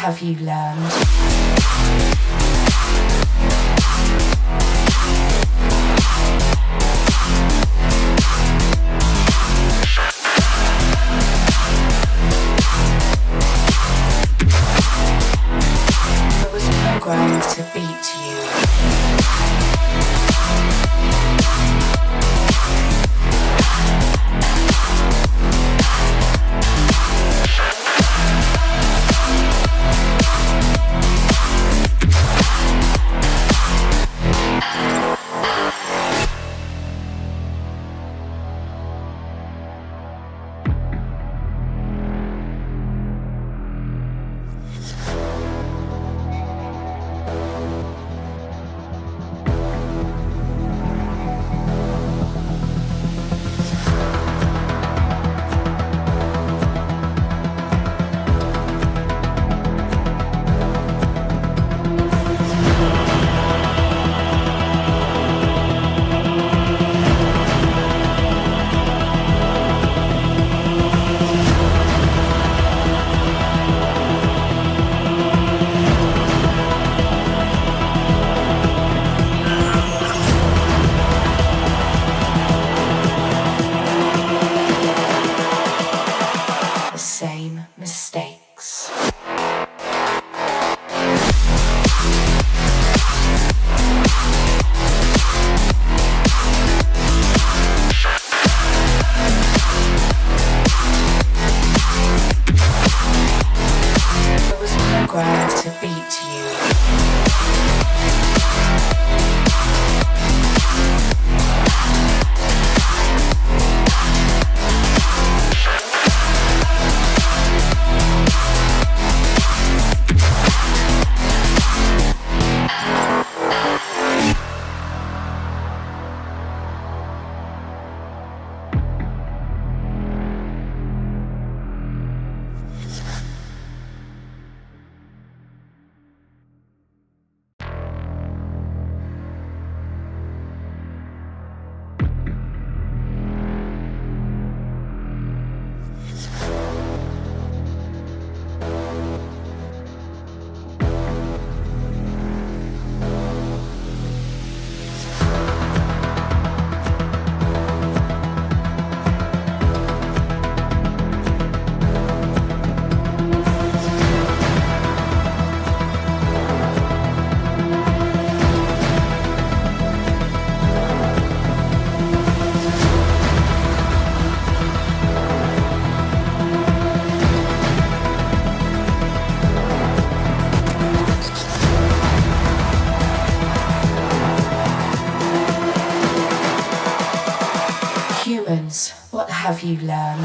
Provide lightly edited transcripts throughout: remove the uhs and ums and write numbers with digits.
have you learned? Programmed to beat you. What have you learned?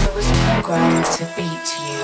It was programmed to beat you.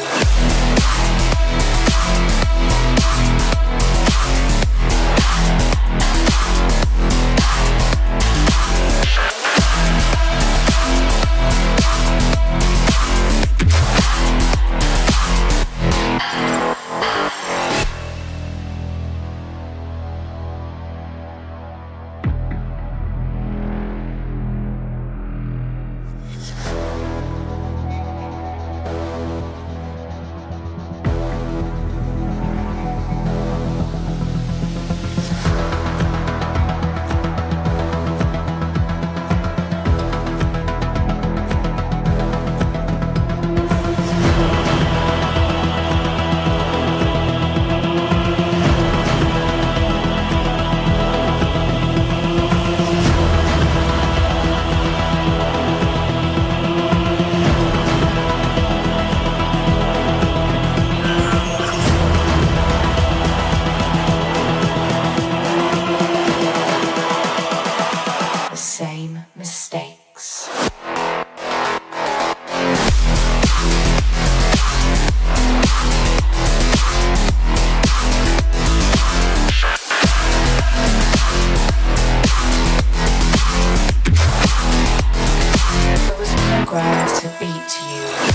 to beat you.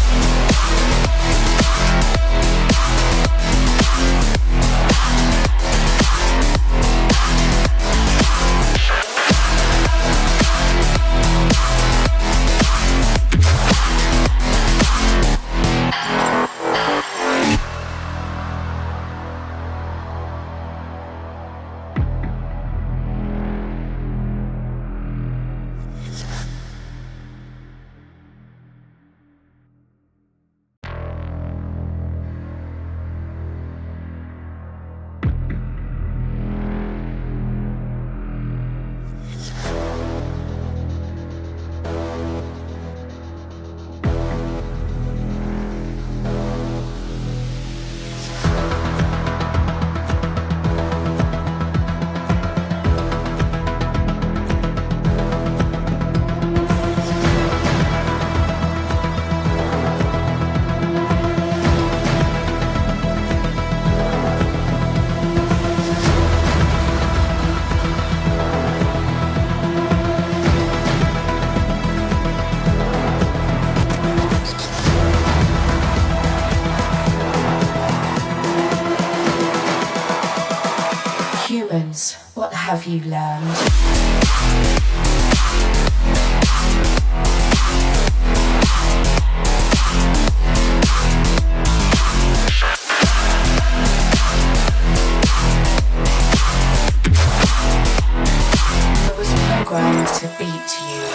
have you learned? I was programmed to beat you.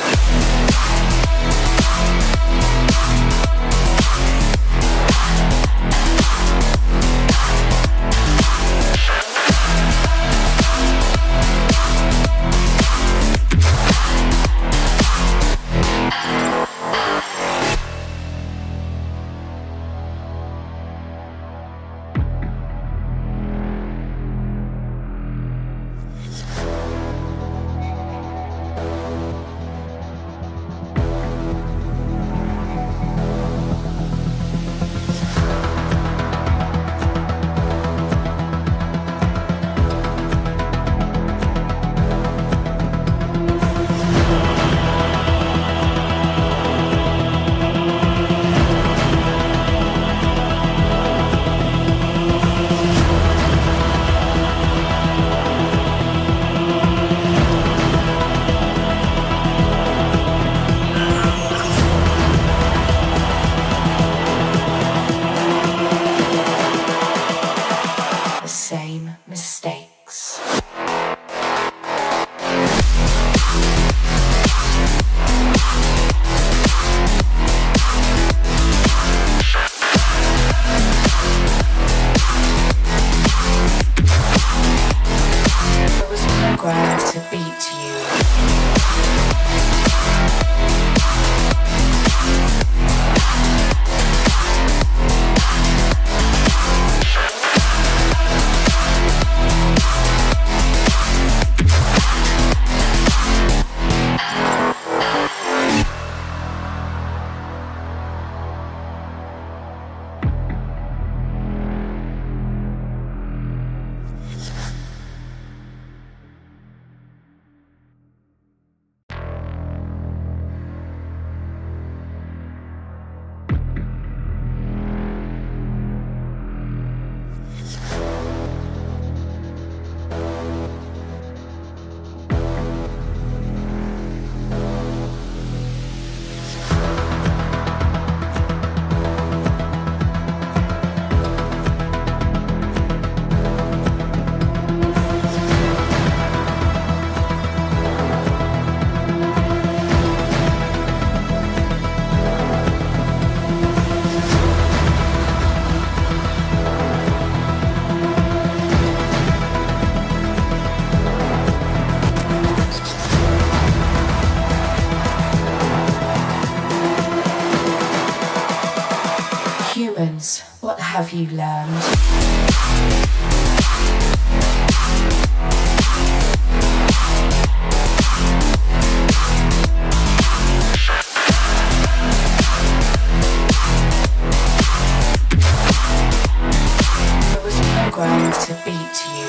Humans, what have you learned? I was programmed to beat you.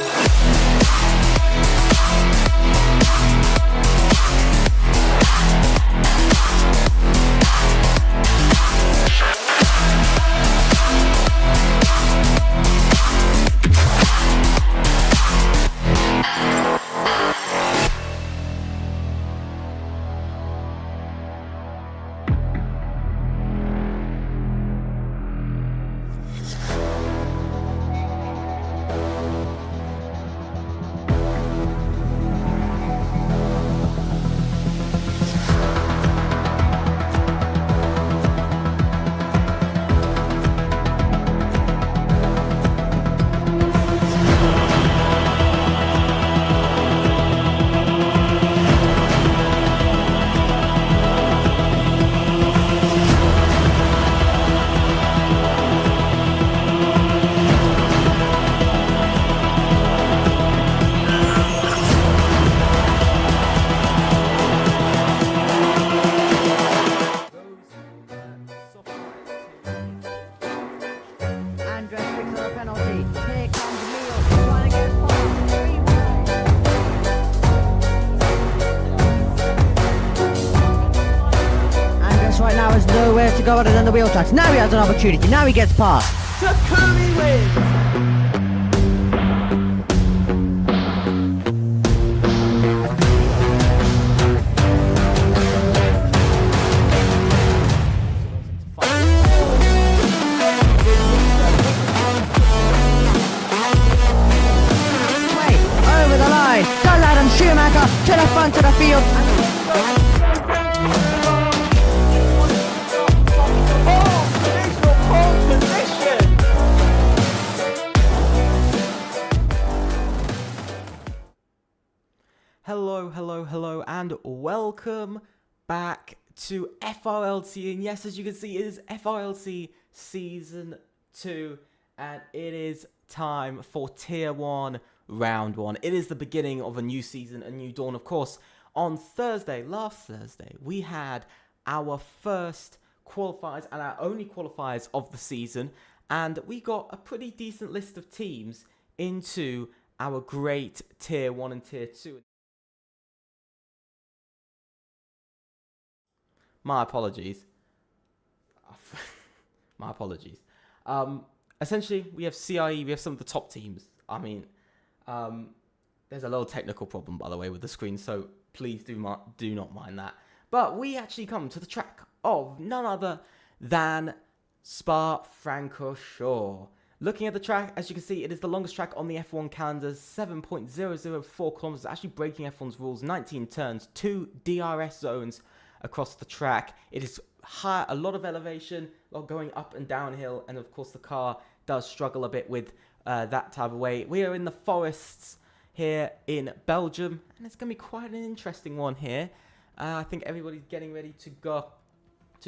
Nowhere to go other than the wheel tracks. Now he has an opportunity. Now he gets past. Takumi wins. welcome back to FRLT. And yes, as you can see, it is FRLT Season 2, and it is time for Tier 1, Round 1. It is the beginning of a new season, a new dawn. Of course, on last Thursday, we had our first qualifiers and our only qualifiers of the season, and we got a pretty decent list of teams into our great Tier 1 and Tier 2. My apologies. My apologies. Essentially, we have CIE, we have some of the top teams. I mean, there's a little technical problem, by the way, with the screen, so please do not mind that. But we actually come to the track of none other than Spa-Francorchamps. Looking at the track, as you can see, it is the longest track on the F1 calendar, 7.004 kilometers, actually breaking F1's rules, 19 turns, 2 DRS zones across the track. It is high, a lot of elevation, a lot going up and downhill, and of course the car does struggle a bit with that type of way. We are in the forests here in Belgium, and it's going to be quite an interesting one here. I think everybody's getting ready to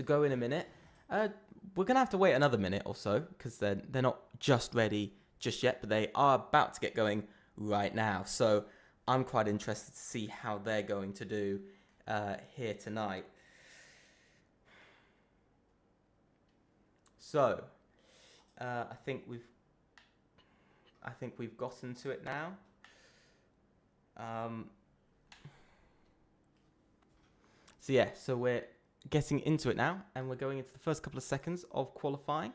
go in a minute. We're going to have to wait another minute or so, because they're not just ready just yet, but they are about to get going right now. So I'm quite interested to see how they're going to do here tonight. So I think we've gotten to it now. So yeah, so we're getting into it now, and we're going into the first couple of seconds of qualifying.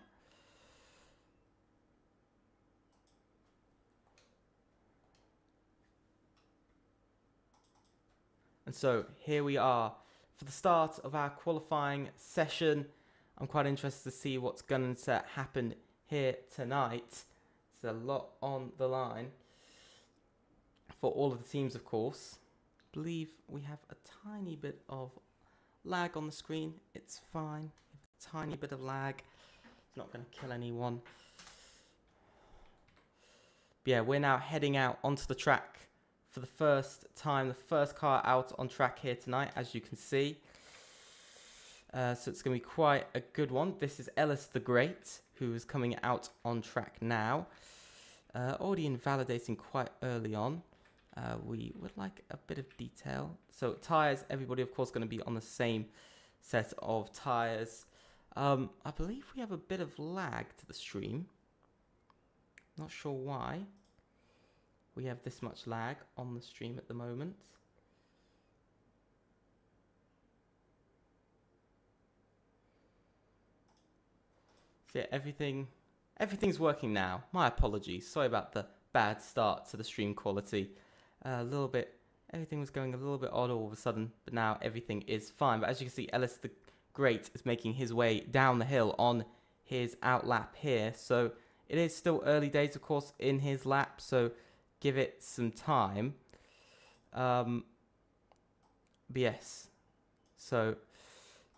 And so here we are for the start of our qualifying session. I'm quite interested to see what's going to happen here tonight. There's a lot on the line for all of the teams, of course. I believe we have a tiny bit of lag on the screen. It's fine. A tiny bit of lag. It's not going to kill anyone. But yeah, we're now heading out onto the track for the first time. The first car out on track here tonight, as you can see. So it's going to be quite a good one. This is Ellis the Great, who is coming out on track now. Already invalidating quite early on. We would like a bit of detail. So tyres, everybody of course going to be on the same set of tyres. I believe we have a bit of lag to the stream. Not sure why we have this much lag on the stream at the moment. So yeah, everything's working now. My apologies. Sorry about the bad start to the stream quality. Everything was going a little bit odd all of a sudden, but now everything is fine. But as you can see, Ellis the Great is making his way down the hill on his out lap here. So it is still early days, of course, in his lap, so give it some time. But yes, so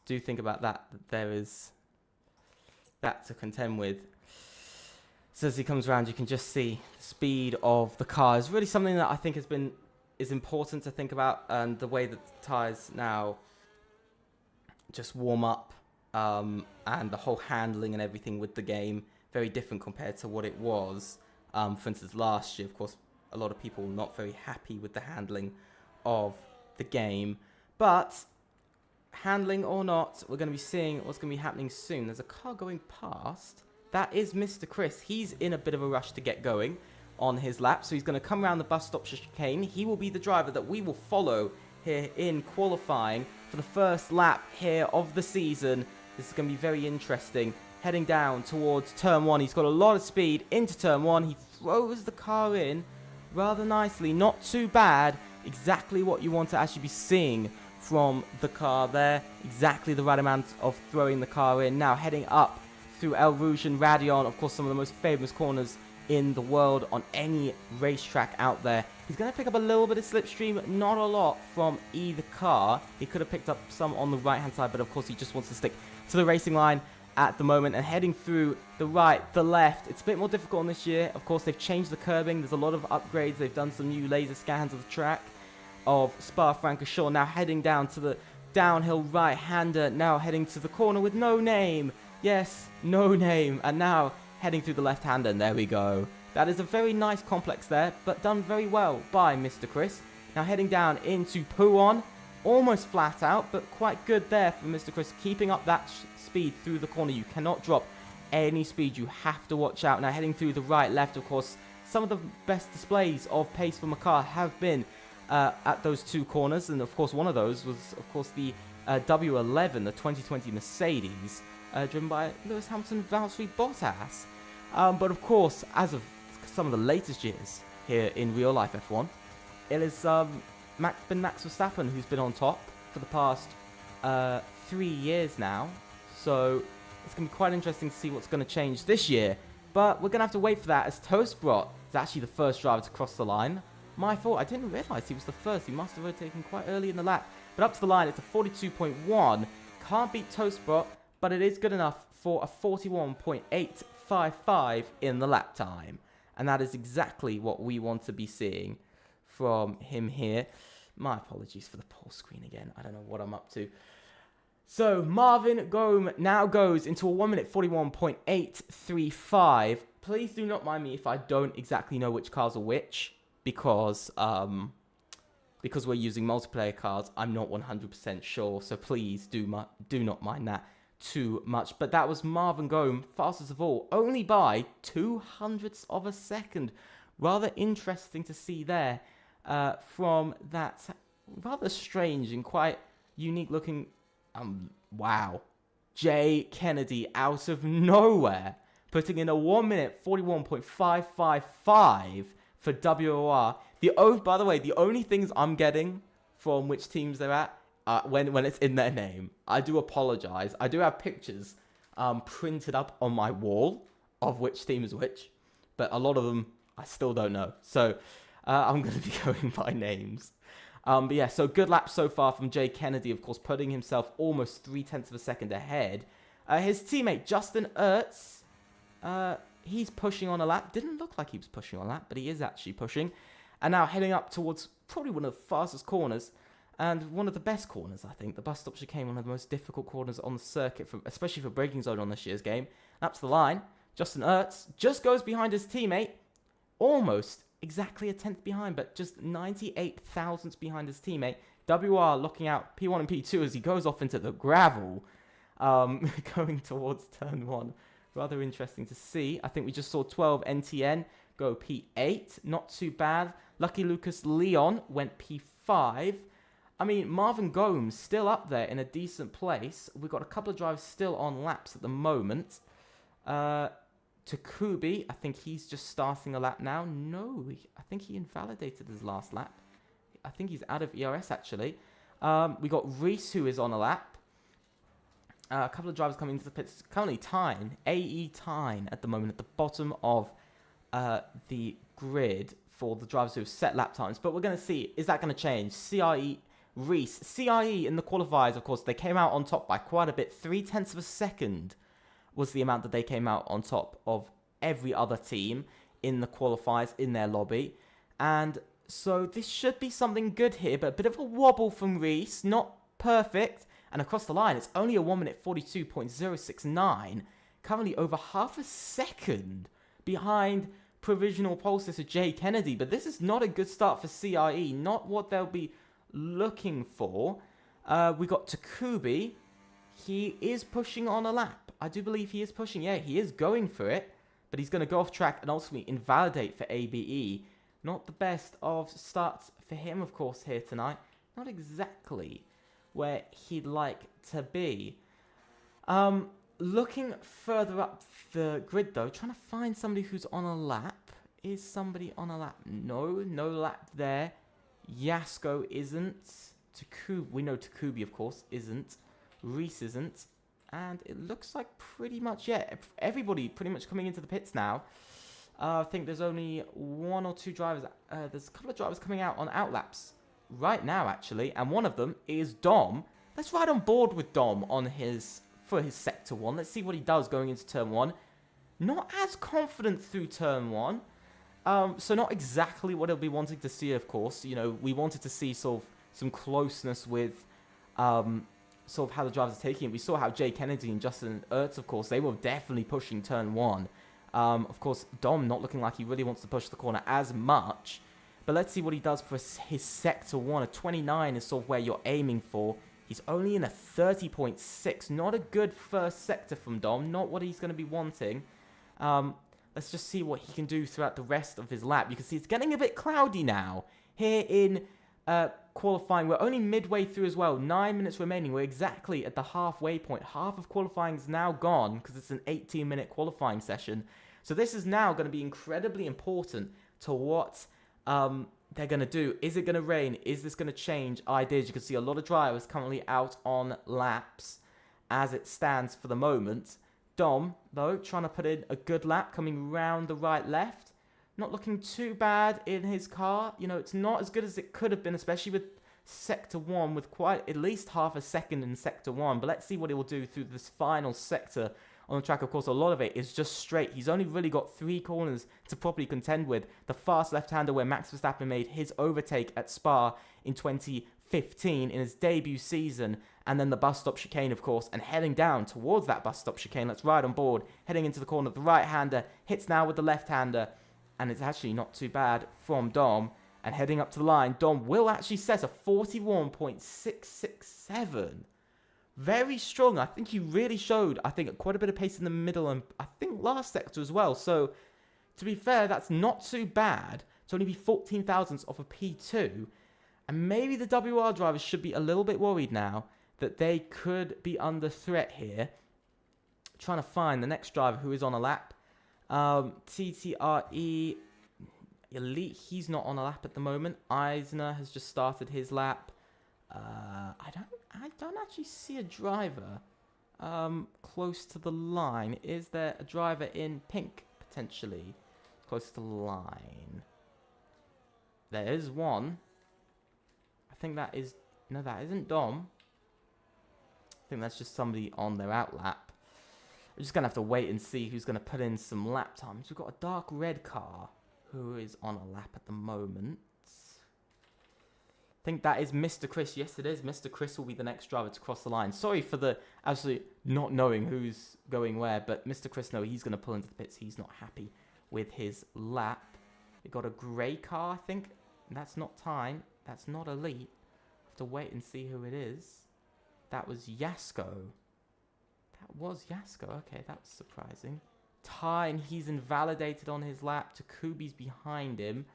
do think about that there is that to contend with. So as he comes around, you can just see the speed of the car is really something that I think is important to think about, and the way that the tyres now just warm up, and the whole handling and everything with the game, very different compared to what it was. For instance, last year, of course, a lot of people not very happy with the handling of the game, but handling or not, we're going to be seeing what's going to be happening soon. There's a car going past. That is Mr. Chris. He's in a bit of a rush to get going on his lap, so he's going to come around the bus stop chicane. He will be the driver that we will follow here in qualifying for the first lap here of the season. This is going to be very interesting. Heading down towards turn 1. He's got a lot of speed into turn 1. He throws the car in rather nicely. Not too bad. Exactly what you want to actually be seeing from the car there. Exactly the right amount of throwing the car in. Now heading up through El Rouge and Radion, of course some of the most famous corners in the world on any racetrack out there. He's going to pick up a little bit of slipstream, not a lot from either car. He could have picked up some on the right hand side, but of course he just wants to stick to the racing line at the moment. And heading through the right, the left, it's a bit more difficult on this year. Of course they've changed the curbing, there's a lot of upgrades, they've done some new laser scans of the track. of Spa-Francorchamps, now heading down to the downhill right-hander, now heading to the corner with no name. Yes, no name. And now heading through the left-hander, and there we go. That is a very nice complex there, but done very well by Mr. Chris. Now heading down into Pouon, almost flat out, but quite good there for Mr. Chris, keeping up that speed through the corner. You cannot drop any speed, you have to watch out. Now heading through the right-left, of course, some of the best displays of pace for Makar have been at those two corners, and of course one of those was of course the W11, the 2020 Mercedes, driven by Lewis Hamilton, Valtteri Bottas. But of course, as of some of the latest years here in real life F1, it has been Max Verstappen who's been on top for the past 3 years now. So it's going to be quite interesting to see what's going to change this year. But we're going to have to wait for that, as Tosbrot is actually the first driver to cross the line. My fault, I didn't realise he was the first. He must have overtaken quite early in the lap. But up to the line, it's a 42.1. Can't beat Tosbrot, but it is good enough for a 41.855 in the lap time. And that is exactly what we want to be seeing from him here. My apologies for the poor screen again. I don't know what I'm up to. So Marvin Gome now goes into a 1 minute 41.835. Please do not mind me if I don't exactly know which cars are which, because we're using multiplayer cars. I'm not 100% sure, so please do not mind that too much. But that was Marvin Gome, fastest of all, only by 0.02 of a second. Rather interesting to see there from that rather strange and quite unique looking. Wow. Jay Kennedy out of nowhere, putting in a 1 minute 41.555 for WOR. By the way, the only things I'm getting from which teams they're at when it's in their name. I do apologize. I do have pictures printed up on my wall of which team is which, but a lot of them I still don't know. So I'm going to be going by names. But yeah, so good lap so far from Jay Kennedy, of course, putting himself almost 0.3 of a second ahead. His teammate, Justin Ertz, he's pushing on a lap. Didn't look like he was pushing on a lap, but he is actually pushing. And now heading up towards probably one of the fastest corners, and one of the best corners, I think. The bus stop chicane, one of the most difficult corners on the circuit, especially for braking zone on this year's game. Up to the line, Justin Ertz just goes behind his teammate, almost exactly a 10th behind, but just 98 thousandths behind his teammate. WR locking out P1 and P2 as he goes off into the gravel, going towards turn 1. Rather interesting to see. I think we just saw 12 NTN go P8. Not too bad. Lucky Lucas Leon went P5. I mean, Marvin Gomes still up there in a decent place. We've got a couple of drivers still on laps at the moment. Takubi, I think he's just starting a lap now. No, I think he invalidated his last lap. I think he's out of ERS, actually. We got Reese, who is on a lap. A couple of drivers coming into the pits. Currently, Tyne, AE Tyne, at the moment, at the bottom of the grid for the drivers who have set lap times. But we're going to see, is that going to change? CRE, Reese. CRE in the qualifiers, of course, they came out on top by quite a bit. 0.3 of a second was the amount that they came out on top of every other team in the qualifiers, in their lobby. And so this should be something good here, but a bit of a wobble from Reese, not perfect. And across the line, it's only a 1 minute 42.069, currently over half a second behind provisional pole sitter Jay Kennedy. But this is not a good start for CRE, not what they'll be looking for. We got Takubi. He is pushing on a lap. I do believe he is pushing. Yeah, he is going for it. But he's going to go off track and ultimately invalidate for ABE. Not the best of starts for him, of course, here tonight. Not exactly where he'd like to be. Looking further up the grid, though, trying to find somebody who's on a lap. Is somebody on a lap? No lap there. Yasko isn't. We know Takubi, of course, isn't. Reese isn't. And it looks like pretty much, yeah, everybody pretty much coming into the pits now. I think there's only one or two drivers. There's a couple of drivers coming out on outlaps right now, actually. And one of them is Dom. Let's ride on board with Dom for his Sector 1. Let's see what he does going into Turn 1. Not as confident through Turn 1. So not exactly what he'll be wanting to see, of course. You know, we wanted to see sort of some closeness with sort of how the drivers are taking it. We saw how Jay Kennedy and Justin Ertz, of course, they were definitely pushing turn one. Of course, Dom not looking like he really wants to push the corner as much. But let's see what he does for his sector one. A 29 is sort of where you're aiming for. He's only in a 30.6. Not a good first sector from Dom. Not what he's going to be wanting. Let's just see what he can do throughout the rest of his lap. You can see it's getting a bit cloudy now. Here in qualifying, we're only midway through as well. 9 minutes remaining. We're exactly at the halfway point. Half of qualifying is now gone because it's an 18-minute qualifying session. So this is now going to be incredibly important to what they're going to do. Is it going to rain? Is this going to change ideas? You can see a lot of drivers currently out on laps as it stands for the moment. Dom, though, trying to put in a good lap, coming round the right left. Not looking too bad in his car. You know, it's not as good as it could have been, especially with Sector 1, with quite at least half a second in Sector 1. But let's see what he will do through this final sector on the track. Of course, a lot of it is just straight. He's only really got 3 corners to properly contend with. The fast left-hander where Max Verstappen made his overtake at Spa in 2015 in his debut season. And then the bus stop chicane, of course, and heading down towards that bus stop chicane. Let's ride on board. Heading into the corner. The right-hander hits now with the left-hander. And it's actually not too bad from Dom. And heading up to the line, Dom will actually set a 41.667. Very strong. I think he really showed, quite a bit of pace in the middle and I think last sector as well. So, to be fair, that's not too bad. To only be 14 thousandths off a P2. And maybe the WR drivers should be a little bit worried now that they could be under threat here. Trying to find the next driver who is on a lap. TTRE Elite, he's not on a lap at the moment. Eisner has just started his lap. I don't actually see a driver close to the line. Is there a driver in pink potentially close to the line? There is one. I think that is no, that isn't Dom. I think that's just somebody on their out lap. We're just going to have to wait and see who's going to put in some lap times. We've got a dark red car who is on a lap at the moment. I think that is Mr. Chris. Yes, it is. Mr. Chris will be the next driver to cross the line. Sorry for the absolute not knowing who's going where, but Mr. Chris, no, he's going to pull into the pits. He's not happy with his lap. We've got a grey car, I think. That's not time. That's not elite. Have to wait and see who it is. That was Yasko. That was Yasko. Okay, that was surprising. Tyne, he's invalidated on his lap. Takubi's behind him.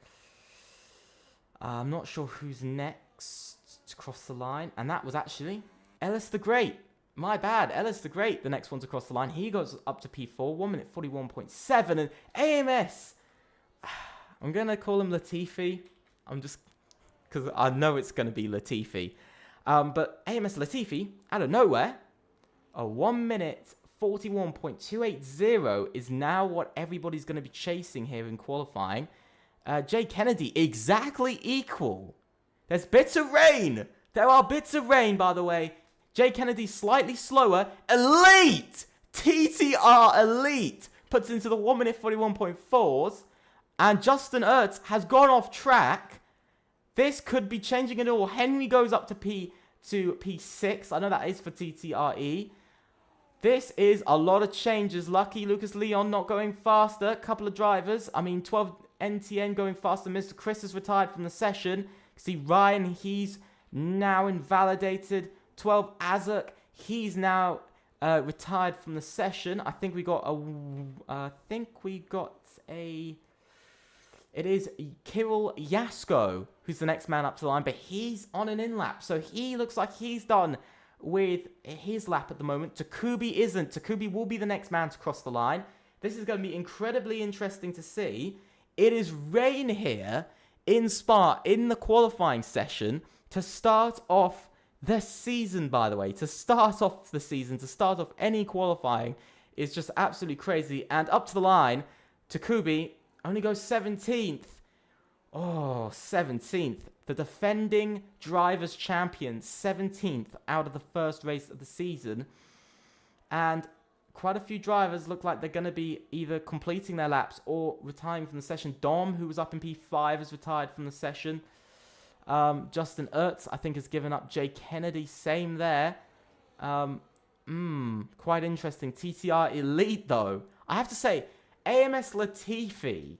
I'm not sure who's next to cross the line. And that was actually Ellis the Great. My bad. Ellis the Great, the next one to cross the line. He goes up to P4. 1 minute 41.7. And AMS. I'm going to call him Latifi. I'm just... because I know it's going to be Latifi. But AMS Latifi, out of nowhere, a 1 minute 41.280 is now what everybody's going to be chasing here in qualifying. Jay Kennedy, exactly equal. There's bits of rain. There are bits of rain, by the way. Jay Kennedy slightly slower. Elite! TTR Elite puts into the 1 minute 41.4s. And Justin Ertz has gone off track. This could be changing it all. Henry goes up to P6. I know that is for TTRE. This is a lot of changes. Lucky Lucas Leon not going faster. Couple of drivers. 12 NTN going faster. Mr. Chris is retired from the session. See Ryan, he's now invalidated. 12 Azuk, he's now retired from the session. I think we got a... It is Kirill Yasko who's the next man up to the line, but he's on an in-lap. So he looks like he's done with his lap at the moment. Takubi isn't. Takubi will be the next man to cross the line. This is going to be incredibly interesting to see. It is rain here in Spa in the qualifying session to start off the season, by the way. To start off the season, to start off any qualifying is just absolutely crazy. And up to the line, Takubi only goes 17th. Oh, 17th. The defending Drivers' Champion, 17th out of the first race of the season. And quite a few drivers look like they're going to be either completing their laps or retiring from the session. Dom, who was up in P5, has retired from the session. Justin Ertz, I think, has given up. Jay Kennedy, same there. Quite interesting. TTR Elite, though. I have to say, AMS Latifi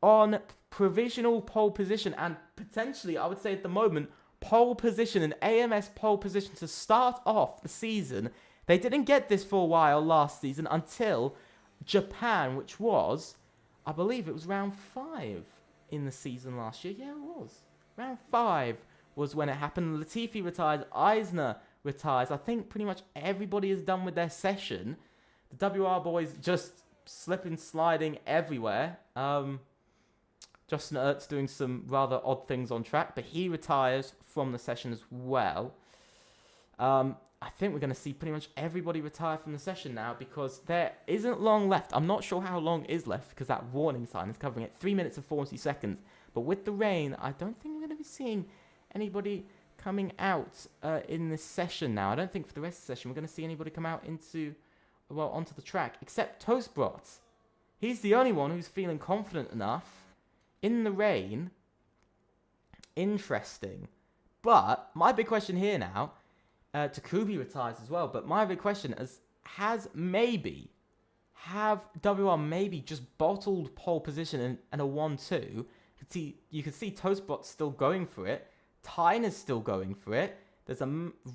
on provisional pole position, and potentially, I would say at the moment, pole position, an AMS pole position to start off the season. They didn't get this for a while last season until Japan, which was, I believe it was round 5 in the season last year. Yeah, it was. Round 5 was when it happened. Latifi retires, Eisner retires. I think pretty much everybody is done with their session. The WR boys just slipping, sliding everywhere. Justin Ertz doing some rather odd things on track, but he retires from the session as well. I think we're going to see pretty much everybody retire from the session now because there isn't long left. I'm not sure how long is left because that warning sign is covering it. 3 minutes and 40 seconds. But with the rain, I don't think we're going to be seeing anybody coming out in this session now. I don't think for the rest of the session we're going to see anybody come out onto the track, except Toastbrot. He's the only one who's feeling confident enough in the rain. Interesting. But my big question here now, Takubi retires as well, but my big question is, have WR maybe just bottled pole position and a 1-2? You can see Toastbot still going for it. Tyner's still going for it. There's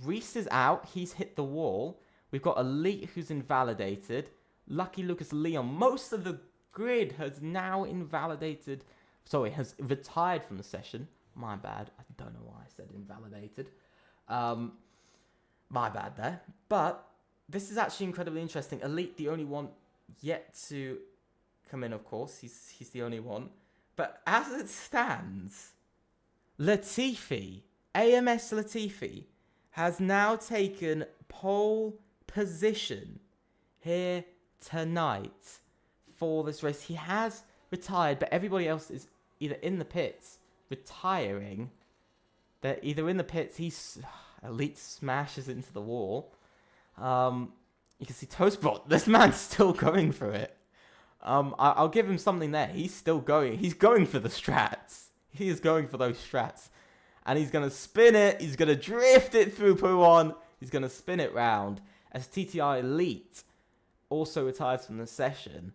Reese is out. He's hit the wall. We've got Elite who's invalidated. Lucky Lucas Leon. Most of the grid has now has retired from the session. My bad. I don't know why I said invalidated. My bad there. But this is actually incredibly interesting. Elite, the only one yet to come in, of course. He's the only one. But as it stands, Latifi, AMS Latifi, has now taken pole position here tonight for this race. He has retired, but everybody else is either in the pits, retiring. They're either in the pits, Elite smashes into the wall. You can see Toastbot. This man's still going for it. I'll give him something there. He's still going. He's going for the strats. He is going for those strats. And he's going to spin it. He's going to drift it through Puon. He's going to spin it round. As TTR Elite also retires from the session.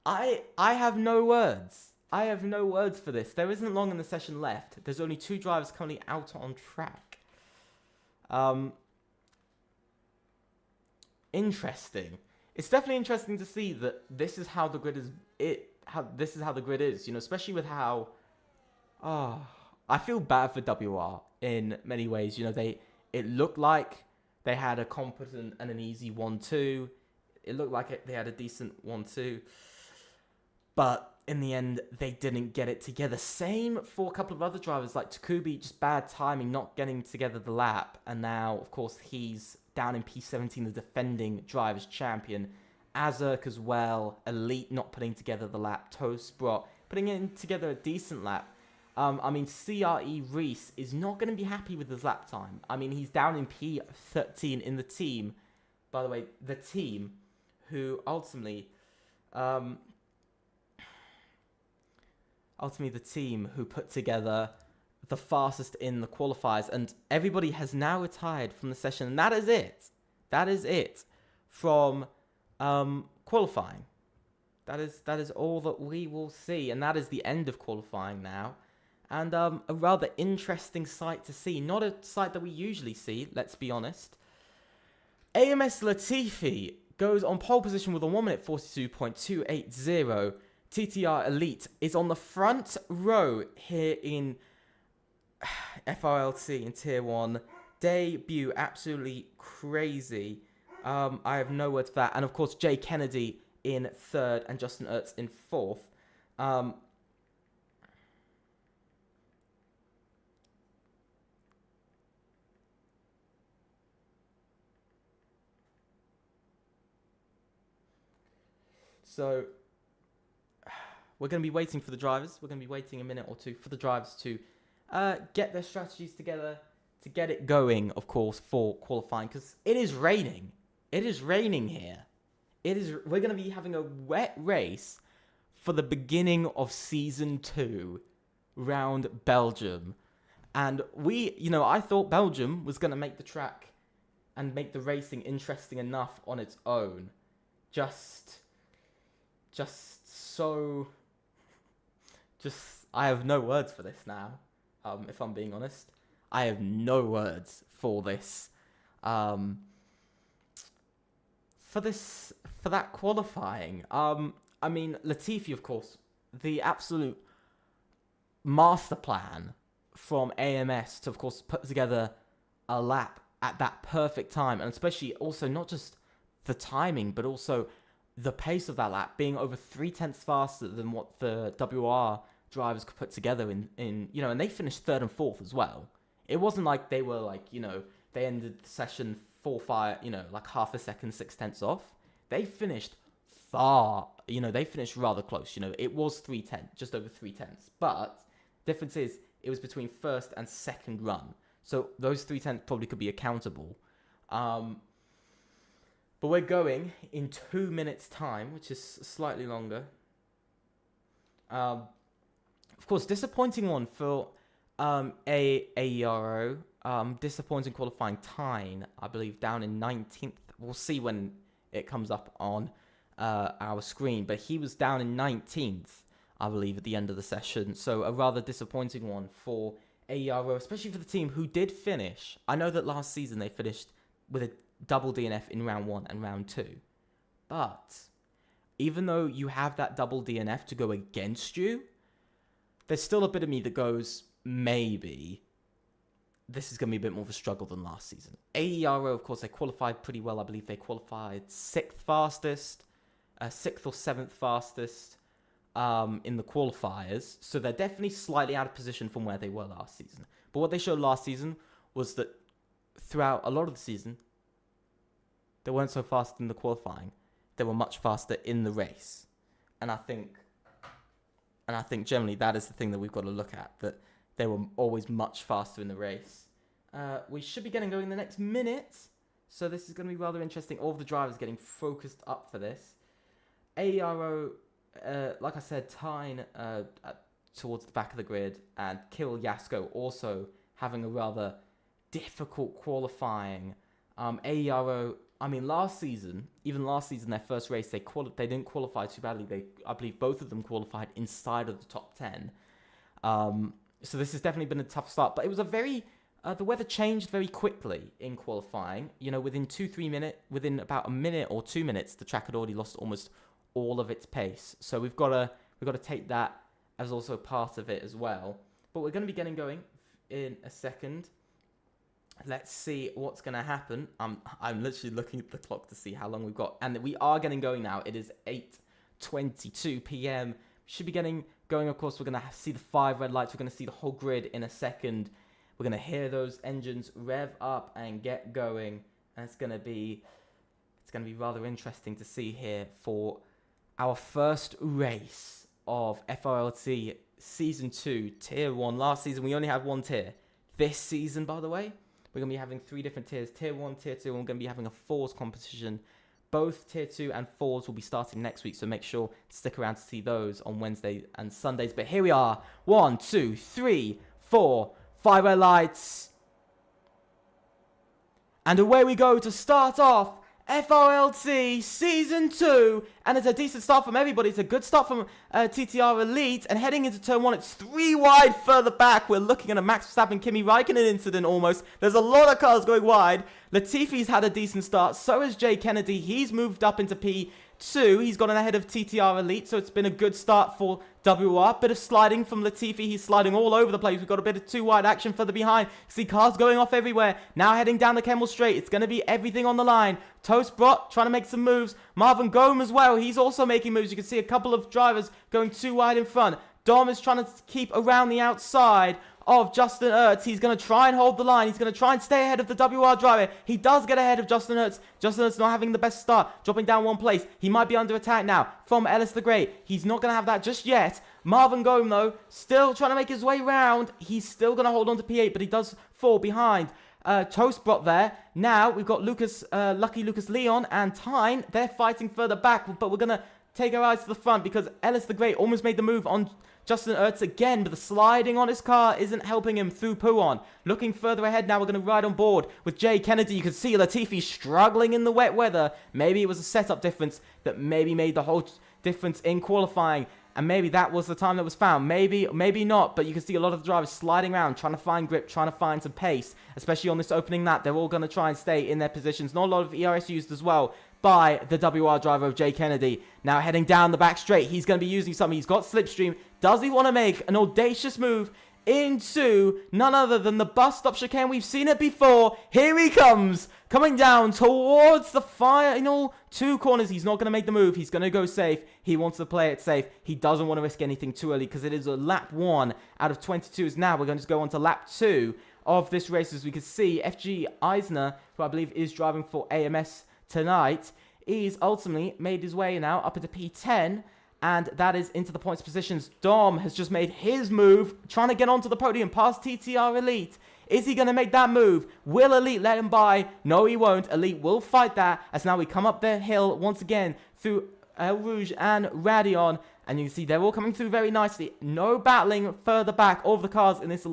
I have no words. I have no words for this. There isn't long in the session left. There's only 2 drivers currently out on track. Interesting. It's definitely interesting to see that this is how the grid is. This is how the grid is. You know, especially with how. I feel bad for WR in many ways. You know, it looked like they had a competent and an easy 1-2. It looked like they had a decent 1-2. But in the end, they didn't get it together. Same for a couple of other drivers like Takubi, just bad timing, not getting together the lap. And now, of course, he's down in P17, the defending drivers champion. Azurk as well, Elite not putting together the lap. Toastbrot putting in together a decent lap. I mean, CRE Reese is not going to be happy with his lap time. I mean, he's down in P13 in the team. By the way, the team who ultimately the team who put together the fastest in the qualifiers, and everybody has now retired from the session, and that is it. That is it from qualifying. That is all that we will see, and that is the end of qualifying now. And a rather interesting sight to see. Not a sight that we usually see, let's be honest. AMS Latifi goes on pole position with a 1 minute 42.280. TTR Elite is on the front row here in FRLT in Tier 1. Debut, absolutely crazy. I have no words for that. And of course, Jay Kennedy in 3rd and Justin Ertz in 4th. So we're going to be waiting for the drivers. We're going to be waiting a minute or two for the drivers to get their strategies together, to get it going, of course, for qualifying, because it is raining. It is raining here. We're going to be having a wet race for the beginning of Season 2 round Belgium. And I thought Belgium was going to make the track and make the racing interesting enough on its own. I have no words for this now, if I'm being honest. I have no words for this. For that qualifying. I mean, Latifi, of course, the absolute master plan from AMS to, of course, put together a lap at that perfect time, and especially also not just the timing, but also the pace of that lap being over 0.3 faster than what the WR drivers could put together in and they finished 3rd and 4th as well. It wasn't like they were like, they ended the session 4-5, like half a second, 0.6 off. They finished they finished rather close. It was 3:10, just over 0.3. But difference is, it was between first and second run. So those 0.3 probably could be accountable. But we're going in 2 minutes' time, which is slightly longer. Of course, disappointing one for AERO. Disappointing qualifying time, I believe, down in 19th. We'll see when it comes up on our screen. But he was down in 19th, I believe, at the end of the session. So a rather disappointing one for AERO, especially for the team who did finish. I know that last season they finished with a double DNF in round 1 and round 2. But even though you have that double DNF to go against you, there's still a bit of me that goes, maybe this is going to be a bit more of a struggle than last season. AERO, of course, they qualified pretty well. I believe they qualified 6th fastest, 6th or 7th fastest in the qualifiers. So they're definitely slightly out of position from where they were last season. But what they showed last season was that throughout a lot of the season, they weren't so fast in the qualifying. They were much faster in the race. And I think generally that is the thing that we've got to look at, that they were always much faster in the race. We should be getting going in the next minute, so this is going to be rather interesting. All of the drivers getting focused up for this. AERO, like I said, Tyne towards the back of the grid, and Kill Yasko also having a rather difficult qualifying. AERO, I mean, last season, their first race, they didn't qualify too badly. I believe both of them qualified inside of the top 10. So this has definitely been a tough start. But it was the weather changed very quickly in qualifying. Within about a minute or 2 minutes, the track had already lost almost all of its pace. So we've got to take that as also part of it as well. But we're going to be getting going in a second. Let's see what's going to happen. I'm literally looking at the clock to see how long we've got. And we are getting going now. It is 8:22 p.m. Should be getting going, of course. We're going to see the 5 red lights. We're going to see the whole grid in a second. We're going to hear those engines rev up and get going. And it's going to be rather interesting to see here for our first race of FRLT Season 2, Tier 1. Last season, we only had 1 tier. This season, by the way, we're going to be having 3 different tiers, Tier 1, Tier 2, and we're going to be having a 4s competition. Both Tier 2 and 4s will be starting next week, so make sure to stick around to see those on Wednesday and Sundays. But here we are, 1, 2, 3, 4, 5 red lights. And away we go to start off FRLT Season 2, and it's a decent start from everybody. It's a good start from TTR Elite, and heading into turn 1, it's 3 wide further back. We're looking at a Max Verstappen Kimi Raikkonen incident almost. There's a lot of cars going wide. Latifi's had a decent start, so has Jay Kennedy. He's moved up into P2. He's gotten ahead of TTR Elite, so it's been a good start for WR. Bit of sliding from Latifi. He's sliding all over the place. We've got a bit of 2 wide action further behind. See cars going off everywhere. Now heading down the Kemmel Straight. It's going to be everything on the line. Toast Brot trying to make some moves. Marvin Gome as well. He's also making moves. You can see a couple of drivers going 2 wide in front. Dom is trying to keep around the outside of Justin Ertz. He's going to try and hold the line. He's going to try and stay ahead of the WR driver. He does get ahead of Justin Ertz. Justin Ertz not having the best start, dropping down 1 place. He might be under attack now from Ellis the Great. He's not going to have that just yet. Marvin Gome, though, still trying to make his way round. He's still going to hold on to P8, but he does fall behind Toastbrot there. Now we've got Lucky Lucas Leon and Tyne. They're fighting further back, but we're going to take our eyes to the front because Ellis the Great almost made the move on Justin Ertz again, but the sliding on his car isn't helping him through Pouon. Looking further ahead now, we're going to ride on board with Jay Kennedy. You can see Latifi struggling in the wet weather. Maybe it was a setup difference that maybe made the whole difference in qualifying. And maybe that was the time that was found. Maybe not. But you can see a lot of the drivers sliding around, trying to find grip, trying to find some pace. Especially on this opening lap. They're all going to try and stay in their positions. Not a lot of ERS used as well by the WR driver of Jay Kennedy. Now heading down the back straight. He's going to be using something. He's got slipstream. Does he want to make an audacious move into none other than the bus stop chicane? We've seen it before. Here he comes. Coming down towards the final 2 corners. He's not going to make the move. He's going to go safe. He wants to play it safe. He doesn't want to risk anything too early because it is a lap 1 out of 22. Now we're going to go on to lap 2 of this race. As we can see, FG Eisner, who I believe is driving for AMS tonight, he's ultimately made his way now up into P10. And that is into the points positions. Dom has just made his move, trying to get onto the podium past TTR Elite. Is he going to make that move? Will Elite let him by? No, he won't. Elite will fight that as now we come up the hill once again through El Rouge and Radion. And you can see they're all coming through very nicely. No battling further back. All of the cars in this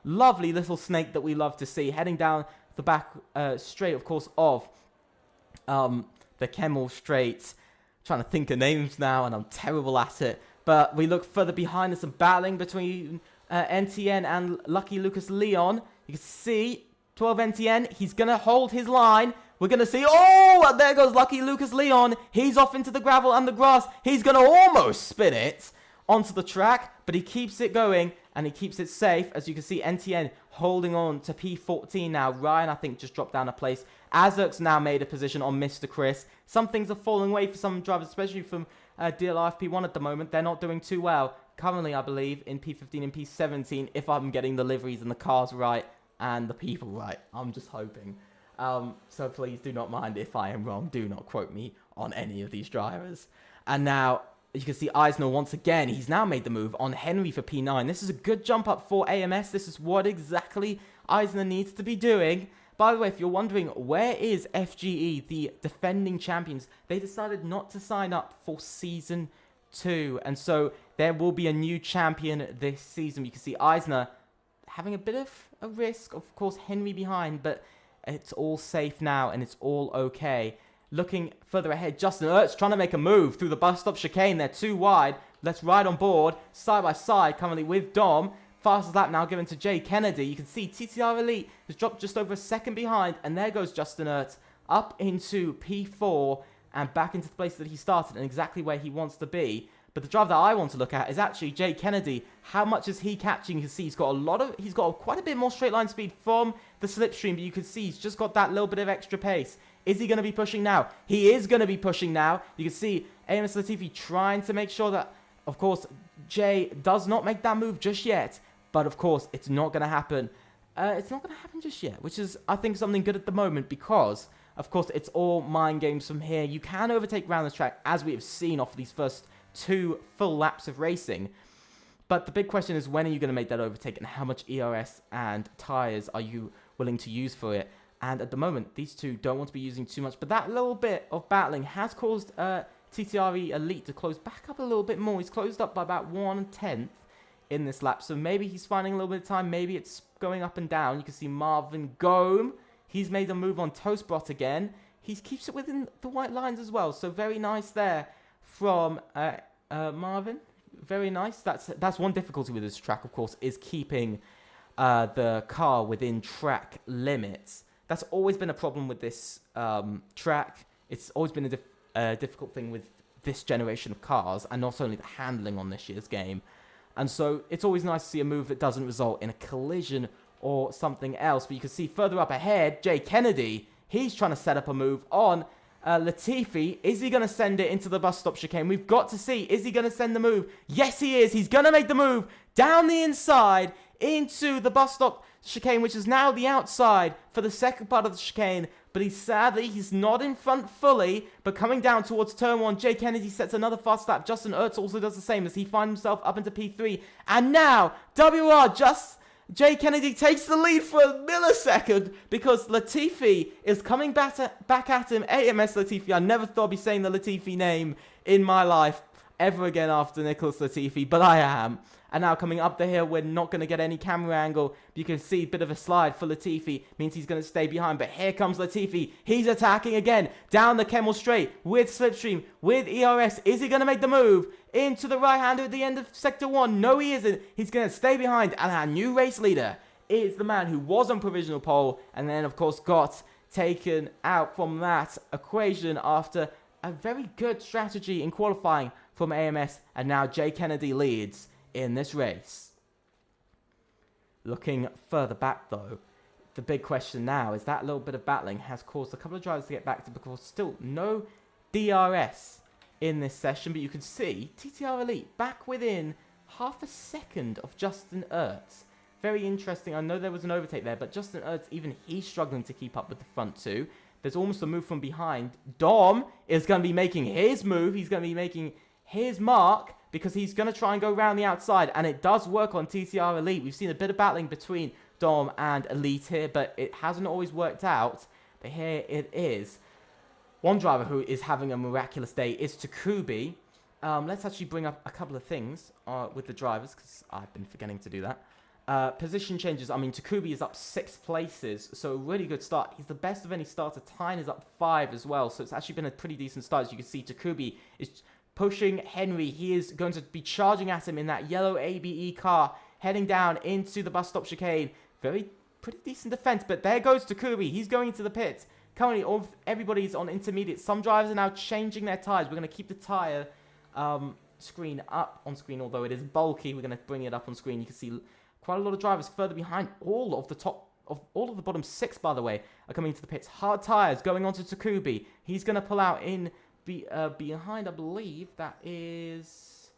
lovely little snake that we love to see. Heading down the back straight, of course, of the Kemmel Straight. Trying to think of names now, and I'm terrible at it. But we look further behind. There's some battling between NTN and Lucky Lucas Leon. You can see 12 NTN. He's going to hold his line. We're going to see... Oh, there goes Lucky Lucas Leon. He's off into the gravel and the grass. He's going to almost spin it onto the track, but he keeps it going, and he keeps it safe. As you can see, NTN holding on to P14 now. Ryan, I think, just dropped down a place. Azurk's now made a position on Mr. Chris. Some things are falling away for some drivers, especially from DLR FP1 at the moment. They're not doing too well. Currently, I believe, in P15 and P17, if I'm getting the liveries and the cars right and the people right. I'm just hoping. So please do not mind if I am wrong. Do not quote me on any of these drivers. And now, you can see Eisner once again. He's now made the move on Henry for P9. This is a good jump up for AMS. This is what exactly Eisner needs to be doing. By the way, if you're wondering, where is FGE, the defending champions? They decided not to sign up for Season 2. And so there will be a new champion this season. You can see Eisner having a bit of a risk. Of course, Henry behind, but it's all safe now and it's all okay. Looking further ahead, Justin Ertz trying to make a move through the bus stop chicane. They're too wide. Let's ride on board, side by side, currently with Dom. Fastest lap now given to Jay Kennedy. You can see TTR Elite has dropped just over a second behind. And there goes Justin Ertz up into P4 and back into the place that he started and exactly where he wants to be. But the driver that I want to look at is actually Jay Kennedy. How much is he catching? You can see he's got quite a bit more straight line speed from the slipstream. But you can see he's just got that little bit of extra pace. Is he going to be pushing now? He is going to be pushing now. You can see Amos Latifi trying to make sure that, of course, Jay does not make that move just yet. But, of course, it's not going to happen. It's not going to happen just yet, which is, I think, something good at the moment because, of course, it's all mind games from here. You can overtake around this track, as we have seen off these first 2 full laps of racing. But the big question is, when are you going to make that overtake and how much ERS and tyres are you willing to use for it? And at the moment, these two don't want to be using too much. But that little bit of battling has caused TTRE Elite to close back up a little bit more. He's closed up by about 1/10 in this lap. So maybe he's finding a little bit of time. Maybe it's going up and down. You can see Marvin Gome. He's made a move on Toastbrot again. He keeps it within the white lines as well. So very nice there from Marvin. Very nice. That's one difficulty with this track, of course, is keeping the car within track limits. That's always been a problem with this track. It's always been a difficult thing with this generation of cars, and not only the handling on this year's game. And so it's always nice to see a move that doesn't result in a collision or something else. But you can see further up ahead, Jay Kennedy, he's trying to set up a move on Latifi. Is he going to send it into the bus stop chicane? We've got to see. Is he going to send the move? Yes, he is. He's going to make the move down the inside into the bus stop chicane, which is now the outside for the second part of the chicane. But he's not in front fully, but coming down towards turn 1, Jay Kennedy sets another fast lap. Justin Ertz also does the same as he finds himself up into P3. And now, WR just Jay Kennedy takes the lead for a millisecond because Latifi is coming back at him. AMS Latifi. I never thought I'd be saying the Latifi name in my life ever again after Nicholas Latifi, but I am. And now coming up the hill, we're not going to get any camera angle. You can see a bit of a slide for Latifi. Means he's going to stay behind. But here comes Latifi. He's attacking again. Down the Kemmel Straight with Slipstream, with ERS. Is he going to make the move into the right-hander at the end of Sector 1? No, he isn't. He's going to stay behind. And our new race leader is the man who was on provisional pole. And then, of course, got taken out from that equation after a very good strategy in qualifying from AMS. And now Jay Kennedy leads in this race. Looking further back though, the big question now is that little bit of battling has caused a couple of drivers to get back to, because still no DRS in this session, but you can see TTR Elite back within half a second of Justin Ertz. Very interesting. I know there was an overtake there, but Justin Ertz, even he's struggling to keep up with the front two. There's almost a move from behind. Dom is going to be making his move. He's going to be making his mark, because he's going to try and go around the outside, and it does work on TTR Elite. We've seen a bit of battling between Dom and Elite here, but it hasn't always worked out. But here it is. One driver who is having a miraculous day is Takubi. Let's actually bring up a couple of things with the drivers, because I've been forgetting to do that. Position changes. I mean, Takubi is up 6 places, so a really good start. He's the best of any starter. Tyne is up 5 as well, so it's actually been a pretty decent start. As you can see, Takubi is pushing Henry. He is going to be charging at him in that yellow ABE car, heading down into the bus stop chicane. Pretty decent defense, but there goes Takubi. He's going into the pit. Currently, everybody's on intermediate. Some drivers are now changing their tires. We're going to keep the tire screen up on screen, although it is bulky. We're going to bring it up on screen. You can see quite a lot of drivers further behind. All of the bottom 6, by the way, are coming to the pits. Hard tires going on to Takubi. He's going to pull out in behind, I believe that is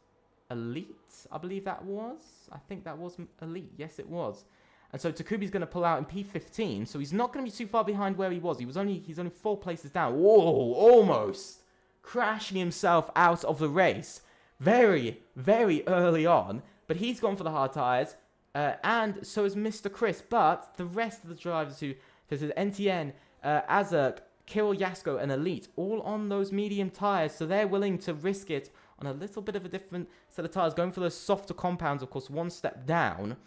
Elite. I believe that was. I think that was Elite. Yes, it was. And so Takubi's going to pull out in P15. So he's not going to be too far behind where he was. He's only 4 places down. Whoa! Almost crashing himself out of the race. Very, very early on. But he's gone for the hard tires. And so is Mr. Chris. But the rest of the drivers who... This is NTN, Azurk, Kirill Yasko and Elite, all on those medium tyres, so they're willing to risk it on a little bit of a different set of tyres, going for those softer compounds, of course, 1 step down.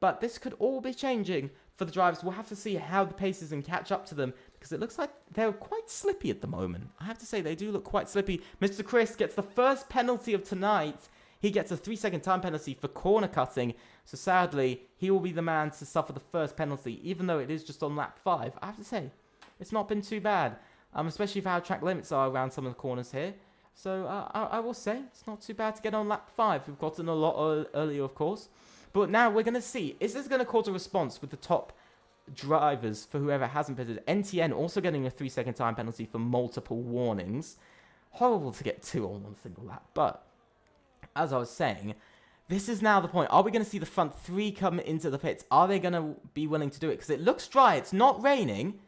But this could all be changing for the drivers. We'll have to see how the paces can catch up to them, because it looks like they're quite slippy at the moment. I have to say, they do look quite slippy. Mr. Chris gets the first penalty of tonight. He gets a 3-second time penalty for corner cutting, so sadly, he will be the man to suffer the first penalty, even though it is just on lap 5. I have to say, it's not been too bad, especially for how track limits are around some of the corners here. So I will say it's not too bad to get on lap 5. We've gotten a lot earlier, of course. But now we're going to see, is this going to cause a response with the top drivers for whoever hasn't pitted? NTN also getting a 3-second time penalty for multiple warnings. Horrible to get 2 on 1 single lap. But as I was saying, this is now the point. Are we going to see the front 3 come into the pits? Are they going to be willing to do it? Because it looks dry. It's not raining.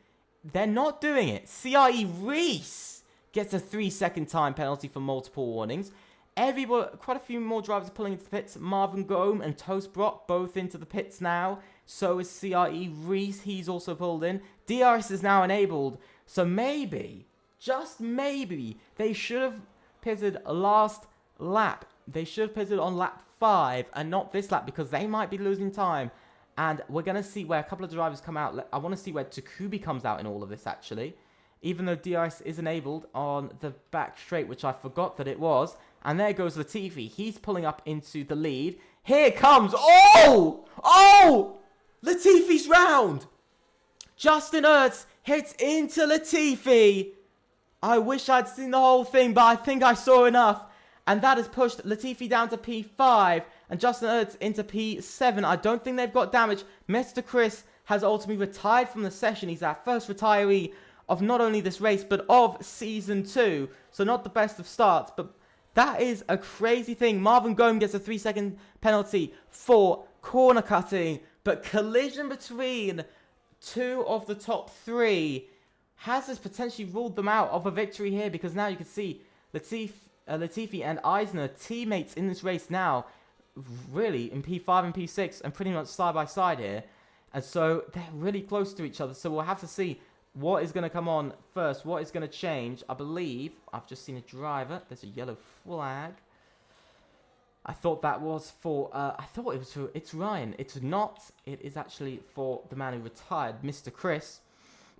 They're not doing it. CRE Reese gets a 3-second time penalty for multiple warnings. Quite a few more drivers are pulling into the pits. Marvin Gome and Toast Brock both into the pits now. So is CRE Reese. He's also pulled in. DRS is now enabled. So maybe, just maybe, they should have pitted last lap. They should have pitted on lap 5 and not this lap, because they might be losing time. And we're going to see where a couple of drivers come out. I want to see where Takubi comes out in all of this, actually. Even though DRS is enabled on the back straight, which I forgot that it was. And there goes Latifi. He's pulling up into the lead. Here comes... Oh! Oh! Latifi's round! Justin Ertz hits into Latifi. I wish I'd seen the whole thing, but I think I saw enough. And that has pushed Latifi down to P5 and Justin Ertz into P7. I don't think they've got damage. Mr. Chris has ultimately retired from the session. He's our first retiree of not only this race, but of Season 2. So not the best of starts, but that is a crazy thing. Marvin Gome gets a 3-second penalty for corner cutting, but collision between 2 of the top 3 has this potentially ruled them out of a victory here, because now you can see Latifi and Eisner, teammates in this race now, really in P5 and P6 and pretty much side by side here. And so they're really close to each other. So we'll have to see what is going to come on first, what is going to change. I believe I've just seen a driver. There's a yellow flag. I thought that was for, I thought it was for, it's Ryan. It's not. It is actually for the man who retired, Mr. Chris.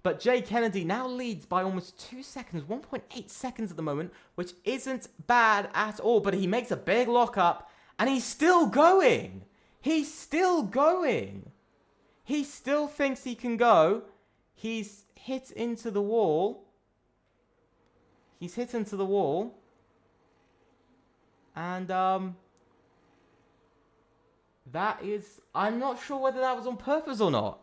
But Jay Kennedy now leads by almost 2 seconds, 1.8 seconds at the moment, which isn't bad at all. But he makes a big lockup, and he's still going. He's still going. He still thinks he can go. He's hit into the wall. He's hit into the wall. And, that is... I'm not sure whether that was on purpose or not.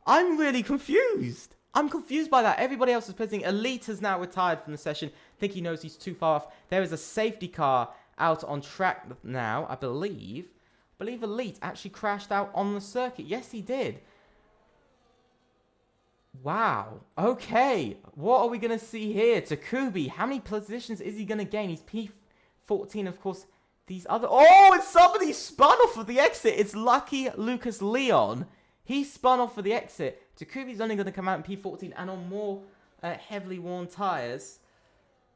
I'm really confused. I'm confused by that. Everybody else is pitting. Elite has now retired from the session. I think he knows he's too far off. There is a safety car out on track now, I believe. I believe Elite actually crashed out on the circuit. Yes, he did. Wow. Okay. What are we going to see here? Takubi, how many positions is he going to gain? He's P14, of course. These other... Oh, it's somebody spun off of the exit. It's Lucky Lucas Leon. He spun off of the exit. Takubi's only going to come out in P14 and on more heavily worn tyres.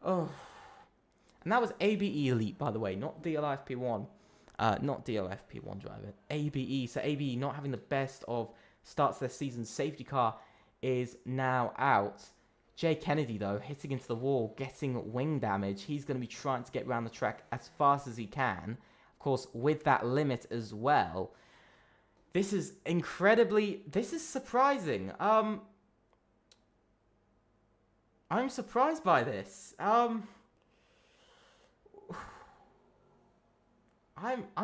Oh. And that was ABE Elite, by the way, not DLF P1. Not DLF P1 driver. ABE. So ABE not having the best of starts their season. Safety car is now out. Jay Kennedy, though, hitting into the wall, getting wing damage. He's going to be trying to get around the track as fast as he can. Of course, with that limit as well. This is incredibly... This is surprising. I'm surprised by this. I'm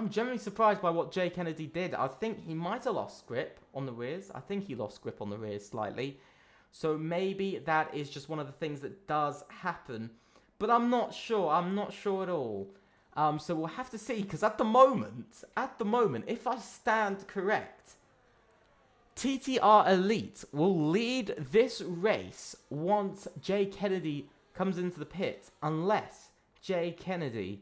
generally surprised by what Jay Kennedy did. I think he might have lost grip on the rears. I think he lost grip on the rears slightly. So maybe that is just one of the things that does happen. But I'm not sure. I'm not sure at all. So we'll have to see. Because at the moment, if I stand correct, TTR Elite will lead this race once Jay Kennedy comes into the pit. Unless Jay Kennedy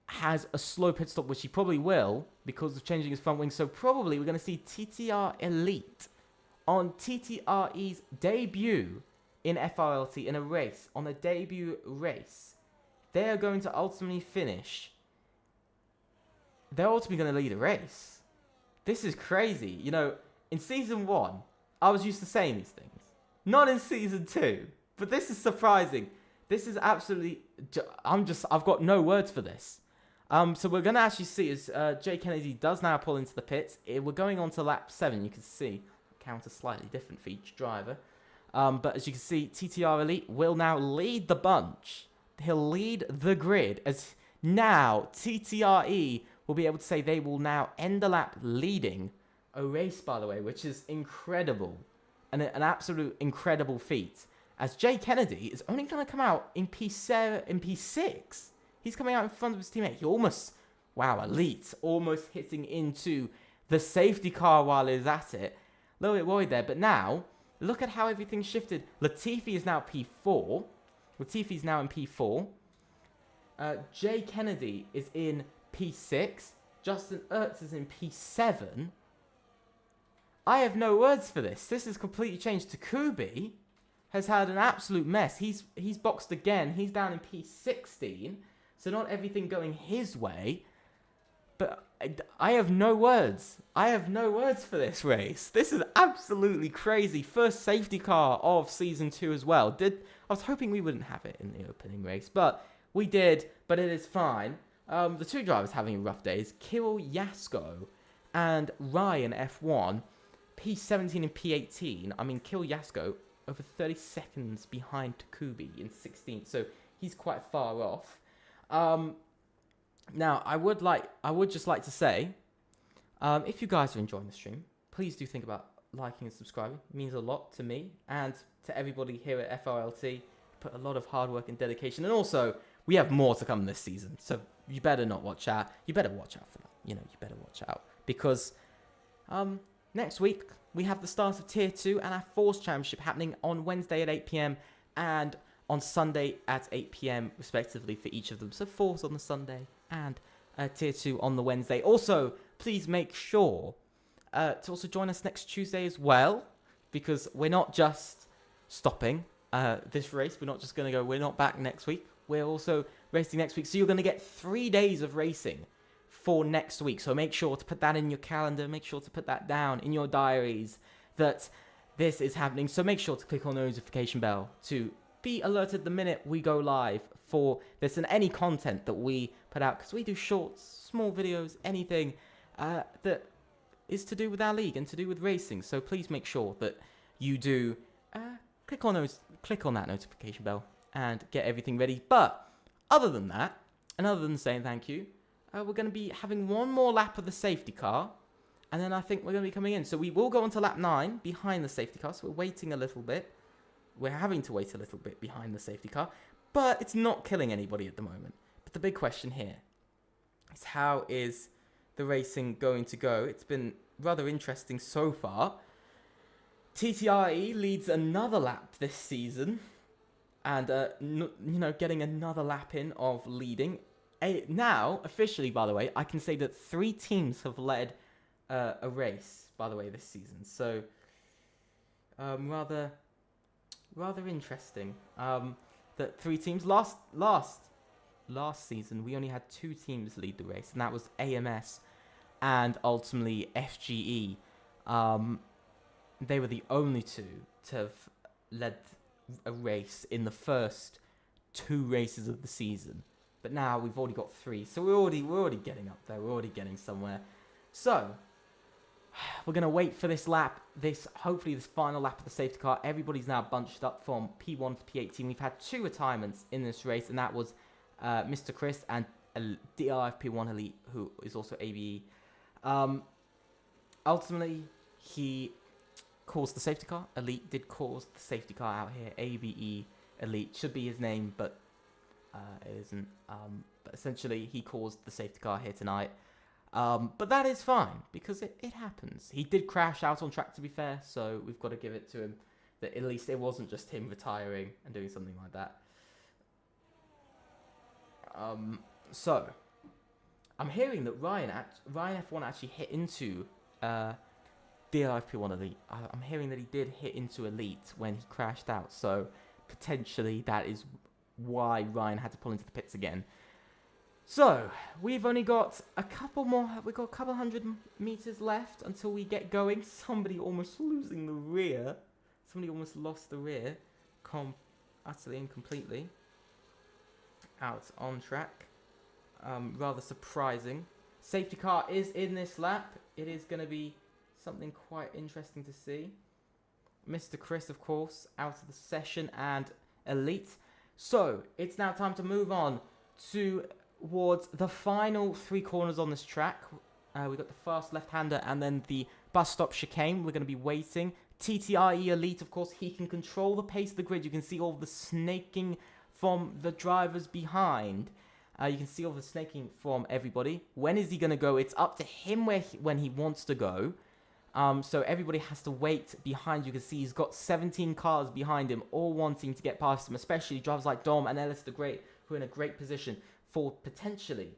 has a slow pit stop, which he probably will because of changing his front wing. So probably we're going to see TTR Elite on TTRE's debut in FRLT in a race, on a debut race. They are going to ultimately finish. They're ultimately going to lead a race. This is crazy. You know, in Season 1, I was used to saying these things. Not in Season 2. But this is surprising. This is absolutely... I've got no words for this. So we're going to actually see as Jay Kennedy does now pull into the pits. We're going on to lap 7. You can see counter slightly different for each driver. But as you can see, TTR Elite will now lead the bunch. He'll lead the grid as now TTRE will be able to say they will now end the lap leading a race, by the way, which is incredible. And an absolute incredible feat. As Jay Kennedy is only going to come out in P7, in P6. He's coming out in front of his teammate. He almost, wow, Elite, almost hitting into the safety car while he's at it. A little bit worried there, but now, look at how everything shifted. Latifi is now P4. Latifi's now in P4. Jay Kennedy is in P6. Justin Ertz is in P7. I have no words for this. This has completely changed. Takubi has had an absolute mess. He's boxed again. He's down in P16. So not everything going his way. But I have no words. I have no words for this race. This is absolutely crazy. First safety car of Season 2 as well. I was hoping we wouldn't have it in the opening race, but we did, but it is fine. The two drivers having rough days, Kirill Yasko and Ryan F1, P17 and P18. I mean, Kirill Yasko over 30 seconds behind Takubi in 16th, so he's quite far off. Now, I would just like to say, if you guys are enjoying the stream, please do think about liking and subscribing. It means a lot to me and to everybody here at FRLT. Put a lot of hard work and dedication, and also we have more to come this season. So you better not watch out. You better watch out for that. You know, you better watch out because next week we have the start of Tier 2 and our Force Championship happening on Wednesday at 8 PM and on Sunday at 8 PM respectively for each of them. So Force on the Sunday and Tier 2 on the Wednesday. Also, please make sure to also join us next Tuesday as well, because we're not just stopping this race. We're not just going to go, we're not back next week. We're also racing next week. So you're going to get 3 days of racing for next week. So make sure to put that in your calendar. Make sure to put that down in your diaries that this is happening. So make sure to click on the notification bell to be alerted the minute we go live for this and any content that we put out, because we do shorts, small videos, anything that is to do with our league and to do with racing. So please make sure that you do click on that notification bell and get everything ready. But other than that, and other than saying thank you, we're going to be having one more lap of the safety car, and then I think we're going to be coming in. So we will go on to lap 9 behind the safety car. So we're waiting a little bit. We're having to wait a little bit behind the safety car, but it's not killing anybody at the moment. But the big question here is, how is the racing going to go? It's been rather interesting so far. TTRE leads another lap this season, and getting another lap in of leading. Now, officially, by the way, I can say that 3 teams have led a race, by the way, this season. So, rather interesting. That 3 teams last season we only had 2 teams lead the race, and that was AMS and ultimately FGE. They were the only 2 to have led a race in the first 2 races of the season. But now we've already got 3, so we're already getting up there. We're already getting somewhere. So we're gonna wait for this lap. Hopefully this final lap of the safety car. Everybody's now bunched up from P1 to P18. We've had 2 retirements in this race, and that was Mr. Chris and DRF P1 Elite, who is also ABE. Ultimately, he caused the safety car. Elite did cause the safety car out here. ABE Elite should be his name, but it isn't. But essentially, he caused the safety car here tonight. But that is fine, because it happens. He did crash out on track, to be fair, so we've got to give it to him that at least it wasn't just him retiring and doing something like that. So I'm hearing that Ryan F1 actually hit into DLFP1 Elite. I'm hearing that he did hit into Elite when he crashed out, so potentially that is why Ryan had to pull into the pits again. So we've only got a couple more. We've got a couple 100 meters left until we get going. Somebody almost losing the rear. Somebody almost lost the rear, utterly and completely. Out on track. Rather surprising. Safety car is in this lap. It is going to be something quite interesting to see. Mr. Chris, of course, out of the session, and Elite. So it's now time to move on towards the final 3 corners on this track. We've got the fast left-hander and then the bus stop chicane. We're going to be waiting. TTRE Elite, of course, he can control the pace of the grid. You can see all the snaking from the drivers behind. You can see all the snaking from everybody. When is he going to go? It's up to him when he wants to go. So everybody has to wait behind. You can see he's got 17 cars behind him, all wanting to get past him, especially drivers like Dom and Ellis the Great, who are in a great position for potentially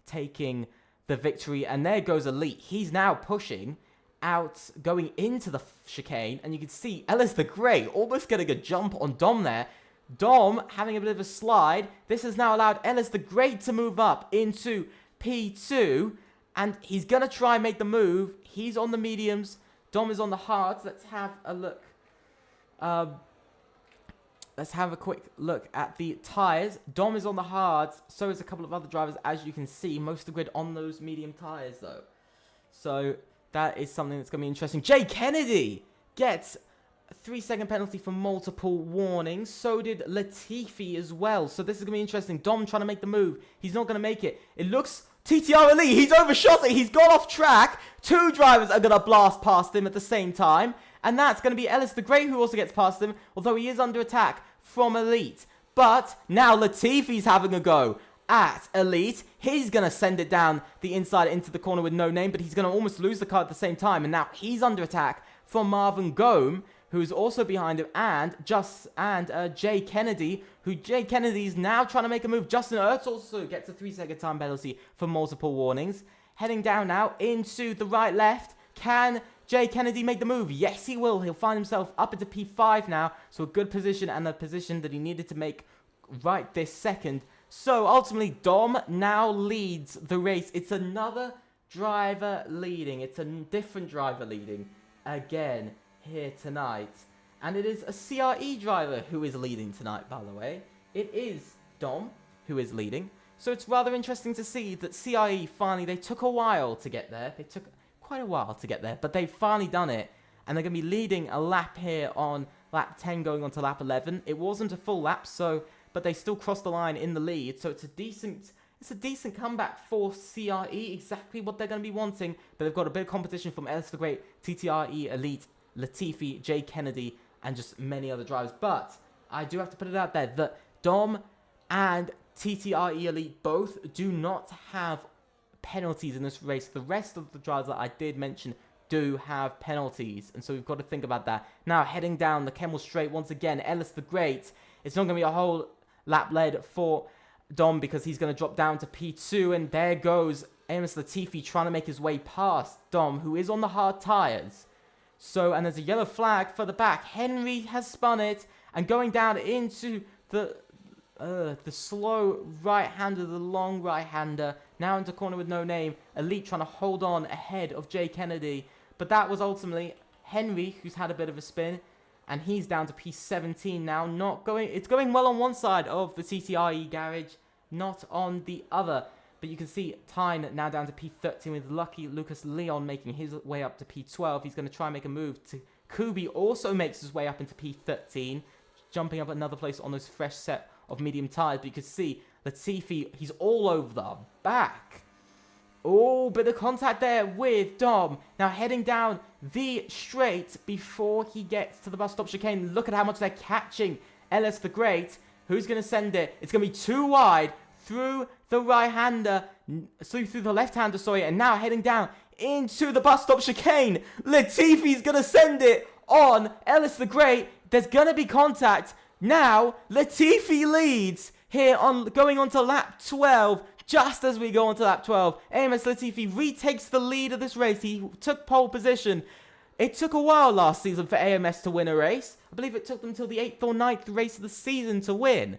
taking the victory. And there goes Elite. He's now pushing out, going into the chicane, and you can see Ellis the Great almost getting a jump on Dom there. Dom having a bit of a slide. This has now allowed Ellis the Great to move up into P2, and he's going to try and make the move. He's on the mediums. Dom is on the hards. Let's have a look. Let's have a quick look at the tyres. Dom is on the hards. So is a couple of other drivers, as you can see. Most of the grid on those medium tyres, though. So that is something that's going to be interesting. Jay Kennedy gets a 3-second penalty for multiple warnings. So did Latifi as well. So this is going to be interesting. Dom trying to make the move. He's not going to make it. It looks... TTR Elite, he's overshot it. He's gone off track. 2 drivers are going to blast past him at the same time. And that's going to be Ellis the Great, who also gets past him, although he is under attack from Elite. But now Latifi's having a go at Elite. He's going to send it down the inside into the corner with no name, but he's going to almost lose the car at the same time. And now he's under attack from Marvin Gome, who's also behind him, and Jay Kennedy, who Jay Kennedy's now trying to make a move. Justin Ertz also gets a 3-second time penalty for multiple warnings. Heading down now into the right-left. Can Jay Kennedy make the move? Yes, he will. He'll find himself up into P5 now. So a good position, and a position that he needed to make right this second. So ultimately, Dom now leads the race. It's another driver leading. It's a different driver leading again here tonight. And it is a CRE driver who is leading tonight, by the way. It is Dom who is leading. So it's rather interesting to see that CRE finally, they took a while to get there. They took quite a while to get there, but they've finally done it. And they're going to be leading a lap here on lap 10 going on to lap 11. It wasn't a full lap, but they still crossed the line in the lead. So it's a decent comeback for CRE, exactly what they're going to be wanting. But they've got a bit of competition from Ellis the Great, TTRE Elite, Latifi, Jay Kennedy, and just many other drivers. But I do have to put it out there that Dom and TTRE Elite both do not have penalties in this race. The rest of the drivers that I did mention do have penalties, and so we've got to think about that. Now heading down the Kemmel Straight once again, Ellis the Great. It's not going to be a whole lap led for Dom because he's going to drop down to P2, and there goes Amos Latifi trying to make his way past Dom, who is on the hard tyres. So, and there's a yellow flag for the back. Henry has spun it, and going down into the slow right-hander, the long right-hander, now into corner with no name. Elite trying to hold on ahead of Jay Kennedy. But that was ultimately Henry, who's had a bit of a spin. And he's down to P17 now. It's going well on one side of the TTRE garage, not on the other. But you can see Tyne now down to P13 with lucky Lucas Leon making his way up to P12. He's going to try and make a move. Kubi also makes his way up into P13, jumping up another place on this fresh set of medium tyres. But you can see Latifi, he's all over the back. Oh, bit of contact there with Dom. Now heading down the straight before he gets to the bus stop chicane. Look at how much they're catching Ellis the Great. Who's going to send it? It's going to be too wide through the right-hander, through the left-hander, sorry. And now heading down into the bus stop chicane. Latifi's going to send it on Ellis the Great. There's going to be contact. Now, Latifi leads here on going on to lap 12. Just as we go on to lap 12, Amos Latifi retakes the lead of this race. He took pole position. It took a while last season for AMS to win a race. I believe it took them till the 8th or 9th race of the season to win.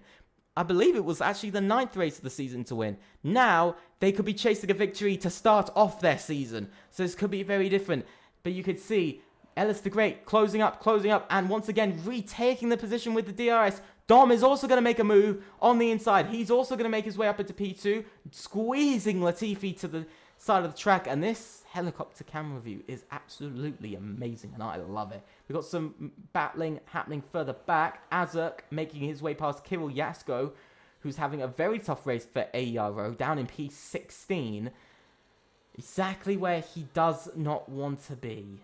I believe it was actually the 9th race of the season to win. Now, they could be chasing a victory to start off their season. So this could be very different. But you could see Ellis the Great closing up, and once again retaking the position with the DRS. Dom is also going to make a move on the inside. He's also going to make his way up into P2, squeezing Latifi to the side of the track. And this helicopter camera view is absolutely amazing, and I love it. We've got some battling happening further back. Azuk making his way past Kirill Yasko, who's having a very tough race for AERO, down in P16. Exactly where he does not want to be.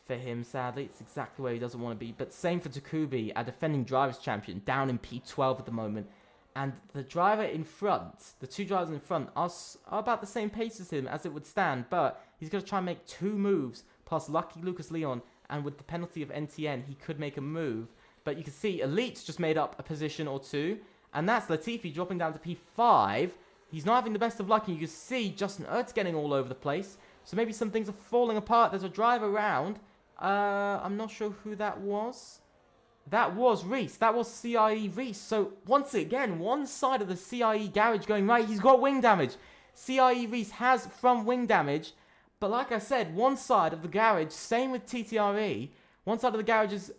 For him, sadly, it's exactly where he doesn't want to be. But same for Takubi, our defending drivers champion, down in P12 at the moment. And the driver in front, the two drivers in front, are about the same pace as him as it would stand. But he's going to try and make two moves past lucky Lucas Leon. And with the penalty of NTN, he could make a move. But you can see Elite's just made up a position or two. And that's Latifi dropping down to P5. He's not having the best of luck. And you can see Justin Ertz getting all over the place. So maybe some things are falling apart. There's a driver around. I'm not sure who that was. That was Reese. That was CIE Reese. So once again, one side of the CIE garage going right. He's got wing damage. CIE Reese has front wing damage. But like I said, one side of the garage, same with TTRE. One side of the garage is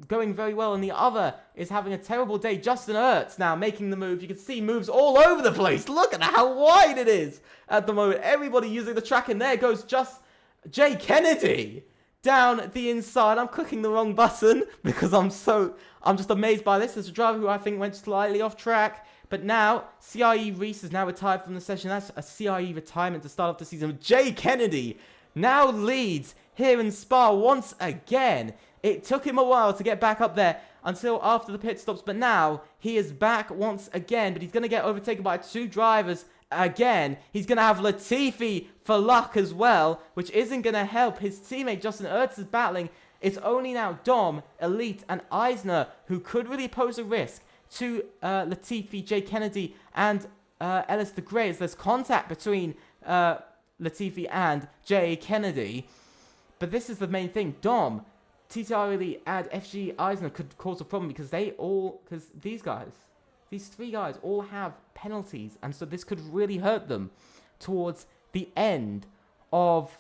going very well and the other is having a terrible day. Justin Ertz now making the move. You can see moves all over the place. Look at how wide it is at the moment. Everybody using the track, and there goes just Jay Kennedy down the inside. I'm clicking the wrong button because I'm just amazed by this. There's a driver who I think went slightly off track. But now, CIE Reese is now retired from the session. That's a CIE retirement to start off the season. Jay Kennedy now leads here in Spa once again. It took him a while to get back up there until after the pit stops. But now, he is back once again. But he's going to get overtaken by two drivers again. He's going to have Latifi for luck as well, which isn't going to help. His teammate Justin Ertz is battling It's only now Dom, Elite, and Eisner who could really pose a risk to Latifi, Jay Kennedy, and Ellis the Grey, as there's contact between Latifi and Jay Kennedy. But this is the main thing. Dom, TTR Elite, and FG Eisner could cause a problem because these three guys all have penalties, and so this could really hurt them towards the end of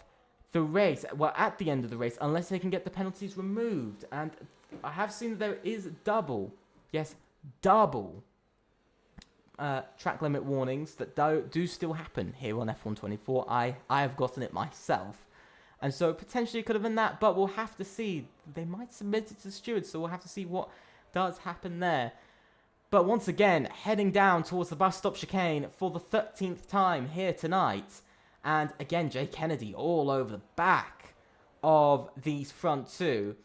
the race. Well, at the end of the race, unless they can get the penalties removed. And I have seen that there is double track limit warnings that do still happen here on F124. I have gotten it myself. And so potentially it could have been that, but we'll have to see. They might submit it to the stewards, so we'll have to see what does happen there. But once again, heading down towards the bus stop chicane for the 13th time here tonight. And again, Jay Kennedy all over the back of these front two.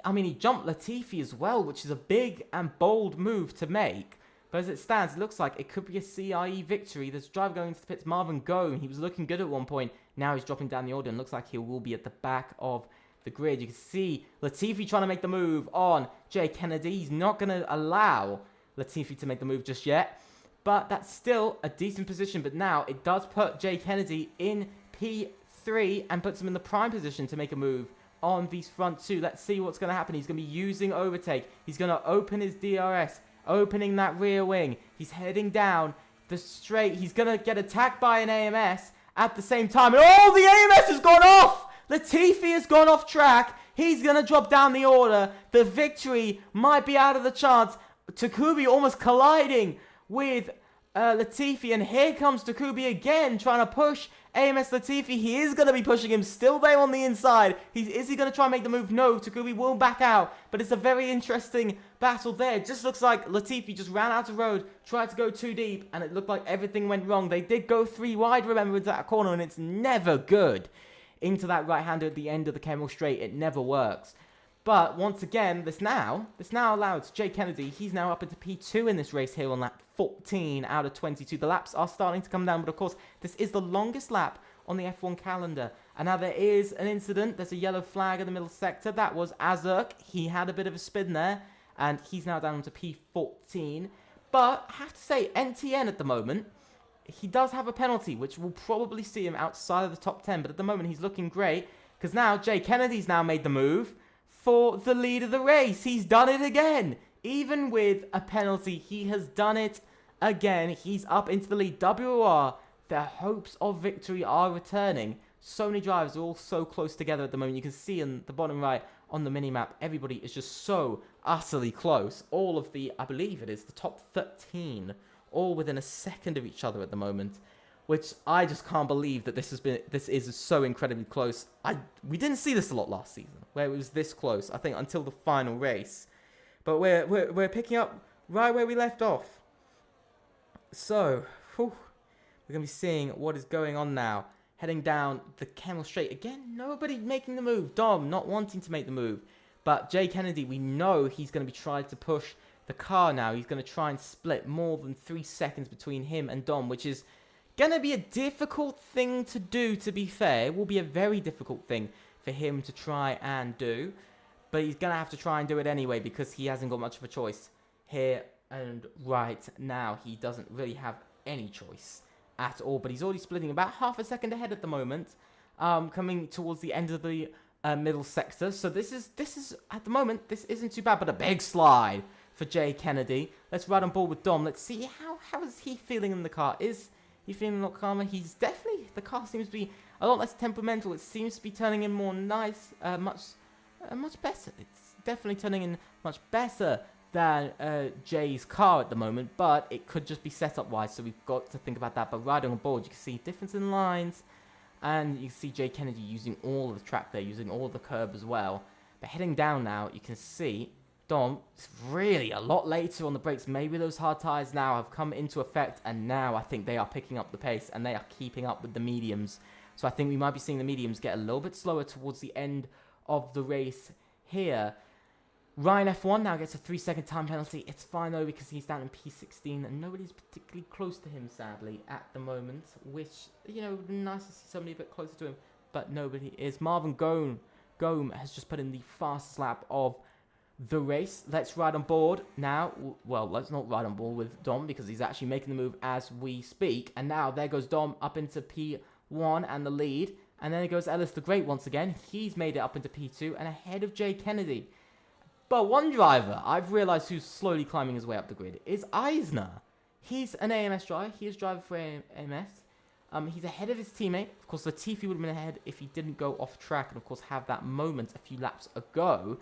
I mean, he jumped Latifi as well, which is a big and bold move to make. But as it stands, it looks like it could be a CIE victory. There's a driver going into the pits, Marvin Gone. He was looking good at one point. Now he's dropping down the order and looks like he will be at the back of the grid. You can see Latifi trying to make the move on Jay Kennedy. He's not going to allow Latifi to make the move just yet. But that's still a decent position. But now it does put Jay Kennedy in P3 and puts him in the prime position to make a move on these front two. Let's see what's going to happen. He's going to be using overtake. He's going to open his DRS. Opening that rear wing. He's heading down the straight. He's going to get attacked by an AMS at the same time. And oh, the AMS has gone off! Latifi has gone off track. He's going to drop down the order. The victory might be out of the chance. Takubi almost colliding with Latifi. And here comes Takubi again trying to push AMS Latifi. He is going to be pushing him still there on the inside. Is he going to try and make the move? No, Takubi will back out. But it's a very interesting battle there. It just looks like Latifi just ran out of road, tried to go too deep, and it looked like everything went wrong. They did go 3 wide, remember, into that corner, and it's never good. Into that right-hander at the end of the Kemmel Straight. It never works. But once again, this now allows Jay Kennedy. He's now up into P2 in this race here on lap 14 out of 22. The laps are starting to come down, but of course, this is the longest lap on the F1 calendar. And now there is an incident. There's a yellow flag in the middle sector. That was Azurk. He had a bit of a spin there, and he's now down to P14. But I have to say, NTN at the moment, he does have a penalty, which will probably see him outside of the top 10. But at the moment, he's looking great, because now Jay Kennedy's now made the move for the lead of the race. He's done it again. Even with a penalty, he has done it again. He's up into the lead. WR, their hopes of victory are returning. So many drivers are all so close together at the moment. You can see in the bottom right on the minimap, everybody is just so utterly close. All of the, I believe it is the top 13, all within a second of each other at the moment. Which I just can't believe that this is so incredibly close. We didn't see this a lot last season, where it was this close, I think, until the final race. But we're picking up right where we left off. So, we're going to be seeing what is going on now. Heading down the Kemmel Straight. Again, nobody making the move. Dom not wanting to make the move. But Jay Kennedy, we know he's going to be trying to push the car now. He's going to try and split more than 3 seconds between him and Dom, which is gonna be a difficult thing to do, to be fair. It will be a very difficult thing for him to try and do. But he's gonna have to try and do it anyway, because he hasn't got much of a choice here and right now. He doesn't really have any choice at all. But he's already splitting about half a second ahead at the moment. Coming towards the end of the middle sector. So this is at the moment, this isn't too bad. But a big slide for Jay Kennedy. Let's ride on board with Dom. Let's see how is he feeling in the car. Is he feeling a lot calmer? He's definitely, the car seems to be a lot less temperamental. It seems to be turning in more nice, much better. It's definitely turning in much better than Jay's car at the moment, but it could just be setup wise, so we've got to think about that. But riding on board, you can see difference in lines, and you can see Jay Kennedy using all of the track there, using all of the curb as well. But heading down now, you can see Dom is really a lot later on the brakes. Maybe those hard tyres now have come into effect, and now I think they are picking up the pace and they are keeping up with the mediums. So I think we might be seeing the mediums get a little bit slower towards the end of the race here. Ryan F1 now gets a 3-second time penalty. It's fine though, because he's down in P16 and nobody's particularly close to him, sadly, at the moment. Which, you know, would be nice to see somebody a bit closer to him, but nobody is. Marvin Gone Gome has just put in the fastest lap of the race. Let's ride on board now. Well, let's not ride on board with Dom because he's actually making the move as we speak. And now there goes Dom up into P1 and the lead. And then it goes Ellis the Great once again. He's made it up into P2 and ahead of Jay Kennedy. But one driver I've realised who's slowly climbing his way up the grid is Eisner. He's an AMS driver. He is driver for AMS. He's ahead of his teammate. Of course, Latifi would have been ahead if he didn't go off track and, of course, have that moment a few laps ago.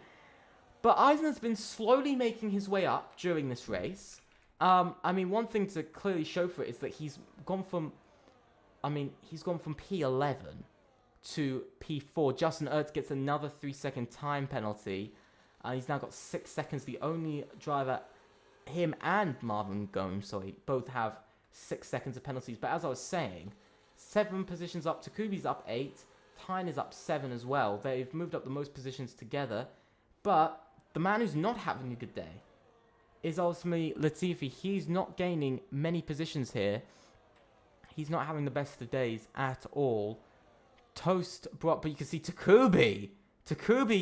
But Eisner's been slowly making his way up during this race. I mean, one thing to clearly show for it is that he's gone from P11 to P4. Justin Ertz gets another 3-second time penalty. He's now got 6 seconds. The only driver, him and Marvin Gome, both have 6 seconds of penalties. But as I was saying, 7 positions up. Takubi's up 8. Tyne is up 7 as well. They've moved up the most positions together. But the man who's not having a good day is ultimately Latifi. He's not gaining many positions here. He's not having the best of days at all. Toast brought, but you can see Takubi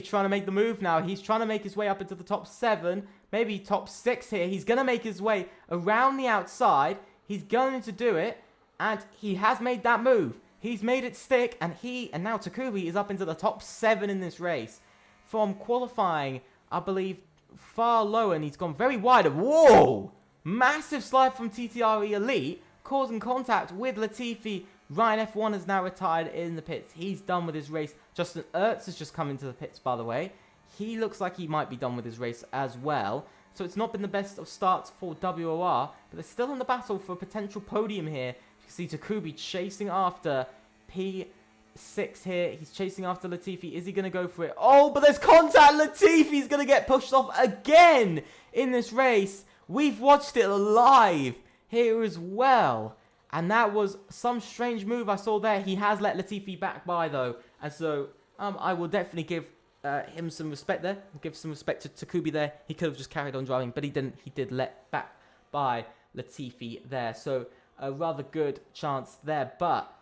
trying to make the move now. He's trying to make his way up into the top 7, maybe top 6 here. He's going to make his way around the outside. He's going to do it, and he has made that move. He's made it stick, and now Takubi is up into the top 7 in this race. From qualifying, I believe, far lower, and he's gone very wide. Whoa! Massive slide from TTRE Elite, causing contact with Latifi. Ryan F1 has now retired in the pits. He's done with his race. Justin Ertz has just come into the pits, by the way. He looks like he might be done with his race as well. So it's not been the best of starts for WOR, but they're still in the battle for a potential podium here. You can see Takubi chasing after P6 here. He's chasing after Latifi. Is he going to go for it? Oh, but there's contact. Latifi's going to get pushed off again in this race. We've watched it live here as well. And that was some strange move I saw there. He has let Latifi back by, though. And so I will definitely give him some respect there. Give some respect to Takubi there. He could have just carried on driving, but he didn't. He did let back by Latifi there. So a rather good chance there. But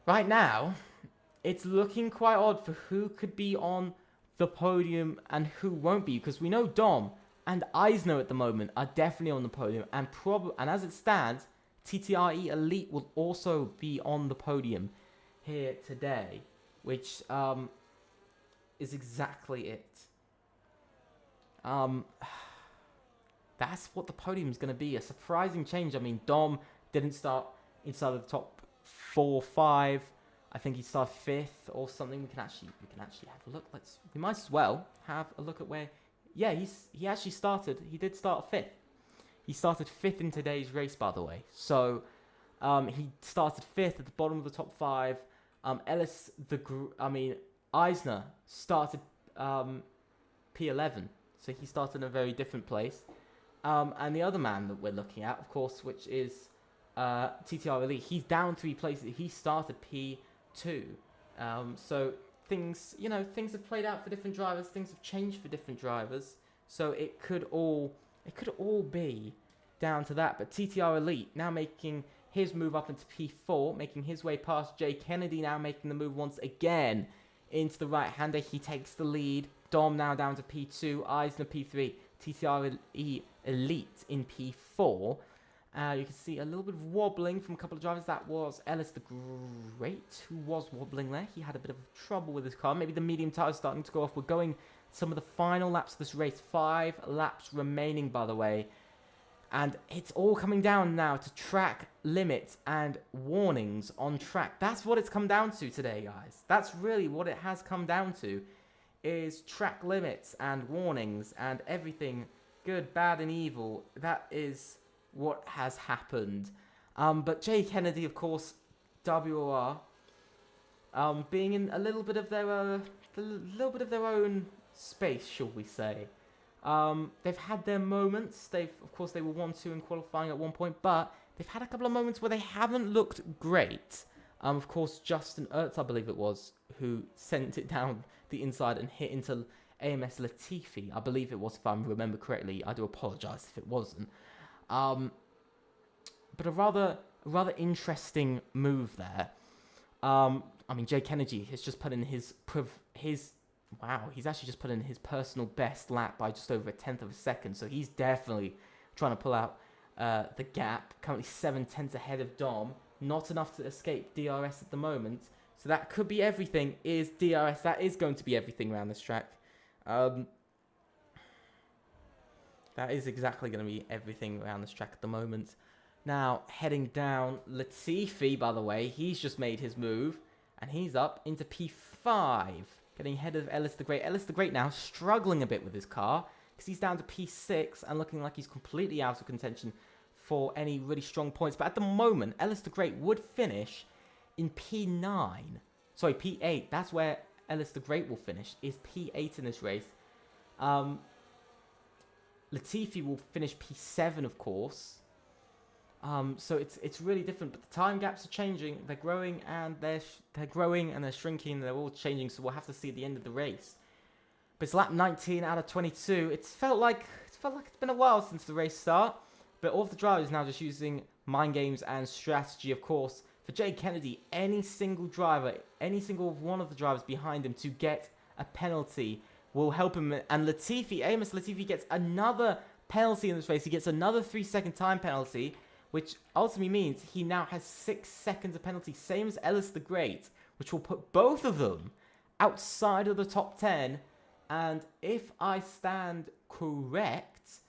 right now, it's looking quite odd for who could be on the podium and who won't be. Because we know Dom and Eisner at the moment are definitely on the podium. And as it stands, TTRE Elite will also be on the podium here today, which is exactly it. That's what the podium is going to be. A surprising change. I mean, Dom didn't start inside of the top 4 or 5. I think he started 5th or something. We can actually have a look. We might as well have a look at where. Yeah, he actually started. He did start 5th. He started 5th in today's race, by the way. So he started 5th at the bottom of the top 5. Eisner started P11. So he started in a very different place. And the other man that we're looking at, of course, which is TTR Elite, he's down 3 places. He started P2. So things have played out for different drivers. Things have changed for different drivers. So it could all be down to that. But TTR Elite now making his move up into P4, making his way past Jay Kennedy, now making the move once again into the right-hander. He takes the lead. Dom now down to P2, Eisner P3, TTR Elite in P4. You can see a little bit of wobbling from a couple of drivers. That was Ellis the Great who was wobbling there. He had a bit of trouble with his car. Maybe the medium tire is starting to go off. We're going some of the final laps of this race. 5 laps remaining, by the way. And it's all coming down now to track limits and warnings on track. That's what it's come down to today, guys. That's really what it has come down to, is track limits and warnings and everything good, bad, and evil. That is what has happened. But Jay Kennedy, of course, WOR, being in a little bit of their own space, shall we say. They've had their moments. Of course, they were 1-2 in qualifying at one point, but they've had a couple of moments where they haven't looked great. Of course, Justin Ertz, I believe it was, who sent it down the inside and hit into AMS Latifi. I believe it was, if I remember correctly. I do apologise if it wasn't. But a rather interesting move there. I mean, Jay Kennedy has just put in wow, he's actually just put in his personal best lap by just over 1/10 of a second. So he's definitely trying to pull out the gap. Currently 7/10 ahead of Dom. Not enough to escape DRS at the moment. So that could be everything. Is DRS. That is going to be everything around this track. That is exactly going to be everything around this track at the moment. Now, heading down, Latifi, by the way, he's just made his move. And he's up into P5. Getting ahead of Ellis the Great. Ellis the Great now struggling a bit with his car. Because he's down to P6 and looking like he's completely out of contention for any really strong points. But at the moment, Ellis the Great would finish in P9. Sorry, P8. That's where Ellis the Great will finish, is P8 in this race. Latifi will finish P7, of course. So it's really different, but the time gaps are changing. They're growing and they're growing and they're shrinking. They're all changing, so we'll have to see at the end of the race. But it's lap 19 out of 22. It's felt like it's been a while since the race start. But all of the drivers now just using mind games and strategy, of course. For Jay Kennedy, any single one of the drivers behind him to get a penalty will help him. And Amos Latifi gets another penalty in this race. He gets another 3-second time penalty, which ultimately means he now has 6 seconds of penalty, same as Ellis the Great, which will put both of them outside of the top 10. And if I stand correct,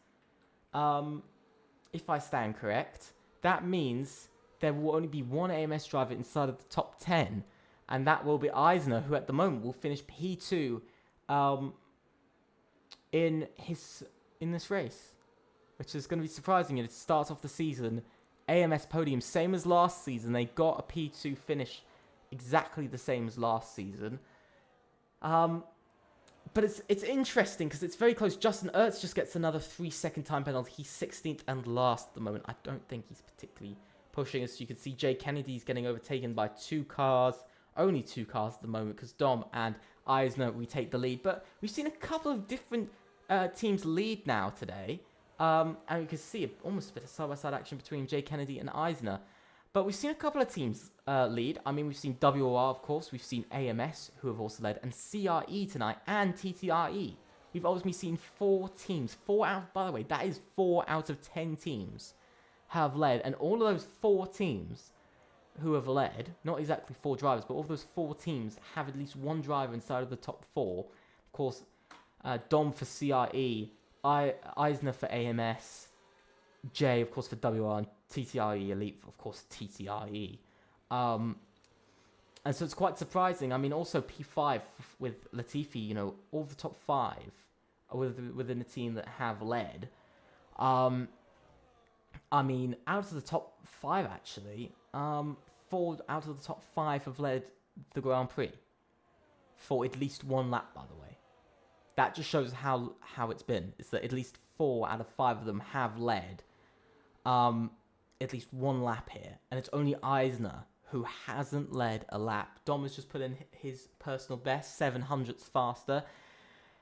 that means there will only be one AMS driver inside of the top 10, and that will be Eisner, who at the moment will finish P2 in this race, which is going to be surprising. It starts off the season AMS podium, same as last season. They got a P2 finish, exactly the same as last season. But it's interesting because it's very close. Justin Ertz just gets another 3-second time penalty. He's 16th and last at the moment. I don't think he's particularly pushing. As you can see, Jay Kennedy's getting overtaken by 2 cars. Only 2 cars at the moment because Dom and Eisner retake the lead. But we've seen a couple of different teams lead now today. And you can see almost a bit of side-by-side action between Jay Kennedy and Eisner. But we've seen a couple of teams lead. I mean, we've seen WOR, of course. We've seen AMS, who have also led. And CRE tonight. And TTRE. We've ultimately seen 4 teams. By the way, that is 4 out of 10 teams have led. And all of those 4 teams who have led, not exactly 4 drivers, but all of those 4 teams have at least 1 driver inside of the top 4. Of course, Dom for CRE, Eisner for AMS, J, of course, for WR, and TTRE Elite, of course, TTRE. And so it's quite surprising. I mean, also P5 with Latifi, you know, all the top 5 are within the team that have led. I mean, out of the top 5, actually, 4 out of the top 5 have led the Grand Prix for at least 1 lap, by the way. That just shows how it's been. It's that at least 4 out of 5 of them have led at least 1 lap here. And it's only Eisner who hasn't led a lap. Dom has just put in his personal best, 700ths faster.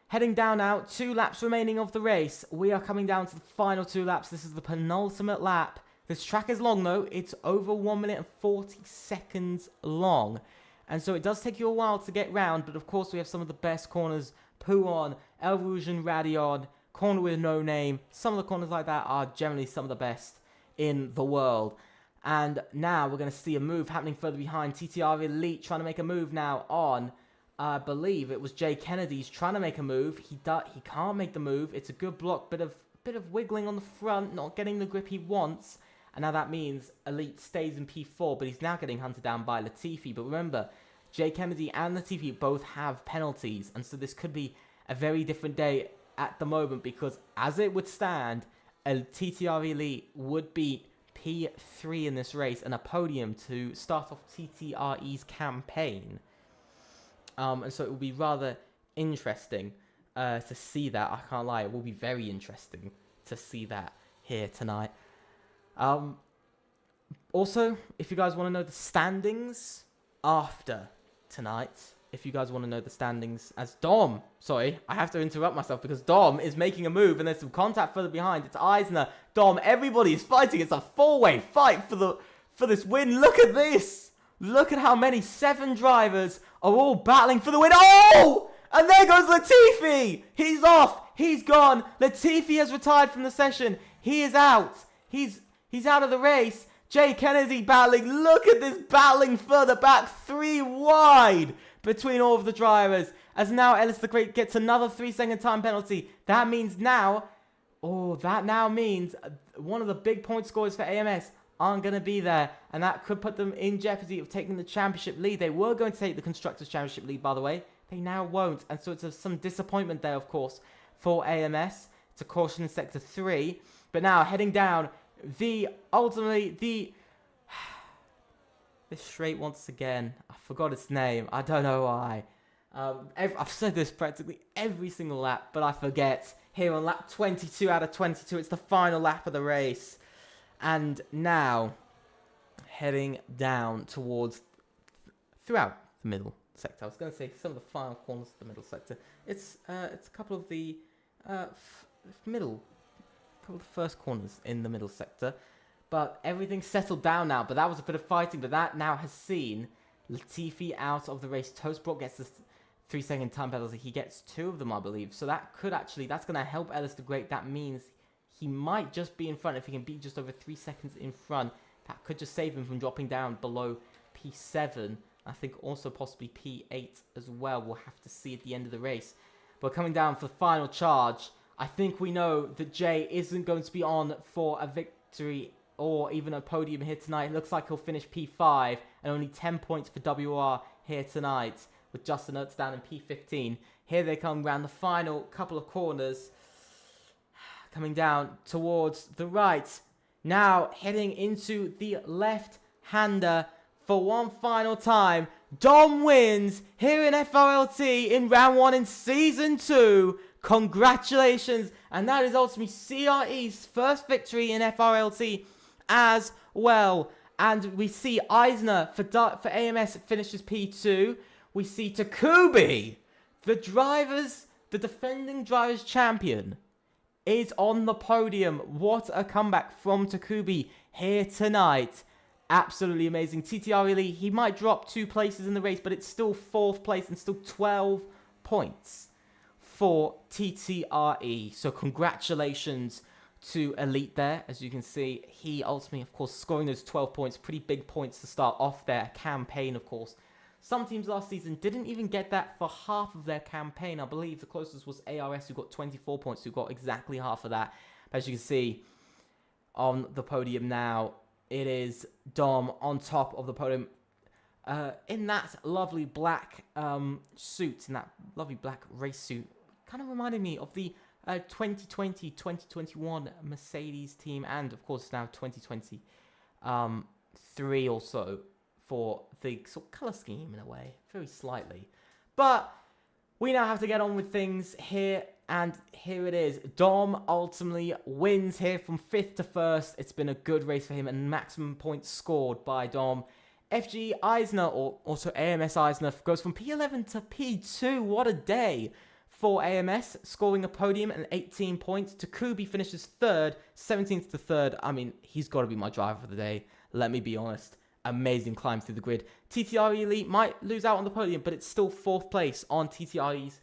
Heading down now, 2 laps remaining of the race. We are coming down to the final 2 laps. This is the penultimate lap. This track is long though. It's over 1 minute and 40 seconds long. And so it does take you a while to get round. But of course we have some of the best corners. Pouon, El Rouge and Radion, corner with no name. Some of the corners like that are generally some of the best in the world. And now we're going to see a move happening further behind. TTR Elite trying to make a move now on, I believe it was Jay Kennedy's trying to make a move. He can't make the move. It's a good block, bit of wiggling on the front, not getting the grip he wants. And now that means Elite stays in P4, but he's now getting hunted down by Latifi. But remember, Jay Kennedy and Latifi both have penalties. And so this could be a very different day at the moment, because as it would stand, a TTR Elite would beat P3 in this race and a podium to start off TTRE's campaign. And so it will be rather interesting to see that. I can't lie, it will be very interesting to see that here tonight. Also, if you guys want to know the standings after tonight, if you guys want to know the standings, as Dom, sorry, I have to interrupt myself because Dom is making a move and there's some contact further behind. It's Eisner, Dom, everybody is fighting. It's a 4-way fight for this win. Look at this. Look at how many 7 drivers are all battling for the win. Oh! And there goes Latifi. He's off. He's gone. Latifi has retired from the session. He is out. He's out of the race. Jay Kennedy battling. Look at this battling further back. 3 wide between all of the drivers. As now Ellis the Great gets another 3-second time penalty. That means now... Oh, that now means one of the big point scorers for AMS aren't going to be there. And that could put them in jeopardy of taking the championship lead. They were going to take the Constructors' Championship lead, by the way. They now won't. And so it's some disappointment there, of course, for AMS. It's a caution in Sector 3. But now, heading down, this straight once again. I forgot its name. I don't know why. I've said this practically every single lap, but I forget. Here on lap 22 out of 22, it's the final lap of the race. And now, heading down towards, throughout the middle sector. I was going to say some of the final corners of the middle sector. It's a couple of the first corners in the middle sector. But everything's settled down now. But that was a bit of fighting. But that now has seen Latifi out of the race. Toastbrook gets the 3-second time penalty. He gets 2 of them, I believe. So that could actually, that's going to help Ellis the Great. That means he might just be in front. If he can be just over 3 seconds in front, that could just save him from dropping down below P7. I think also possibly P8 as well. We'll have to see at the end of the race. But coming down for the final charge, I think we know that Jay isn't going to be on for a victory or even a podium here tonight. It looks like he'll finish P5 and only 10 points for WR here tonight, with Justin Ertz down in P15. Here they come around the final couple of corners. Coming down towards the right. Now heading into the left-hander for one final time. Dom wins here in FRLT in round 1 in Season 2. Congratulations. And that is ultimately CRE's first victory in FRLT as well. And we see Eisner for AMS finishes P2. We see Takubi, the defending drivers champion, is on the podium. What a comeback from Takubi here tonight. Absolutely amazing. TTR Lee, he might drop 2 places in the race, but it's still 4th place and still 12 points for TTRE. So congratulations to Elite there. As you can see, he ultimately, of course, scoring those 12 points. Pretty big points to start off their campaign, of course. Some teams last season didn't even get that for half of their campaign. I believe the closest was ARS, who got 24 points, who got exactly half of that. As you can see on the podium now, it is Dom on top of the podium in that lovely black suit, in that lovely black race suit. Kind of reminded me of the 2020-2021 Mercedes team, and of course now 2023 also, for the sort of colour scheme in a way, very slightly. But we now have to get on with things here, and here it is. Dom ultimately wins here from 5th to 1st. It's been a good race for him, and maximum points scored by Dom. FG Eisner, or also AMS Eisner, goes from P11 to P2. What a day for AMS, scoring a podium and 18 points. Takubi finishes 3rd, 17th to 3rd. I mean, he's got to be my driver for the day, let me be honest. Amazing climb through the grid. TTRE Elite might lose out on the podium, but it's still 4th place on TTRE's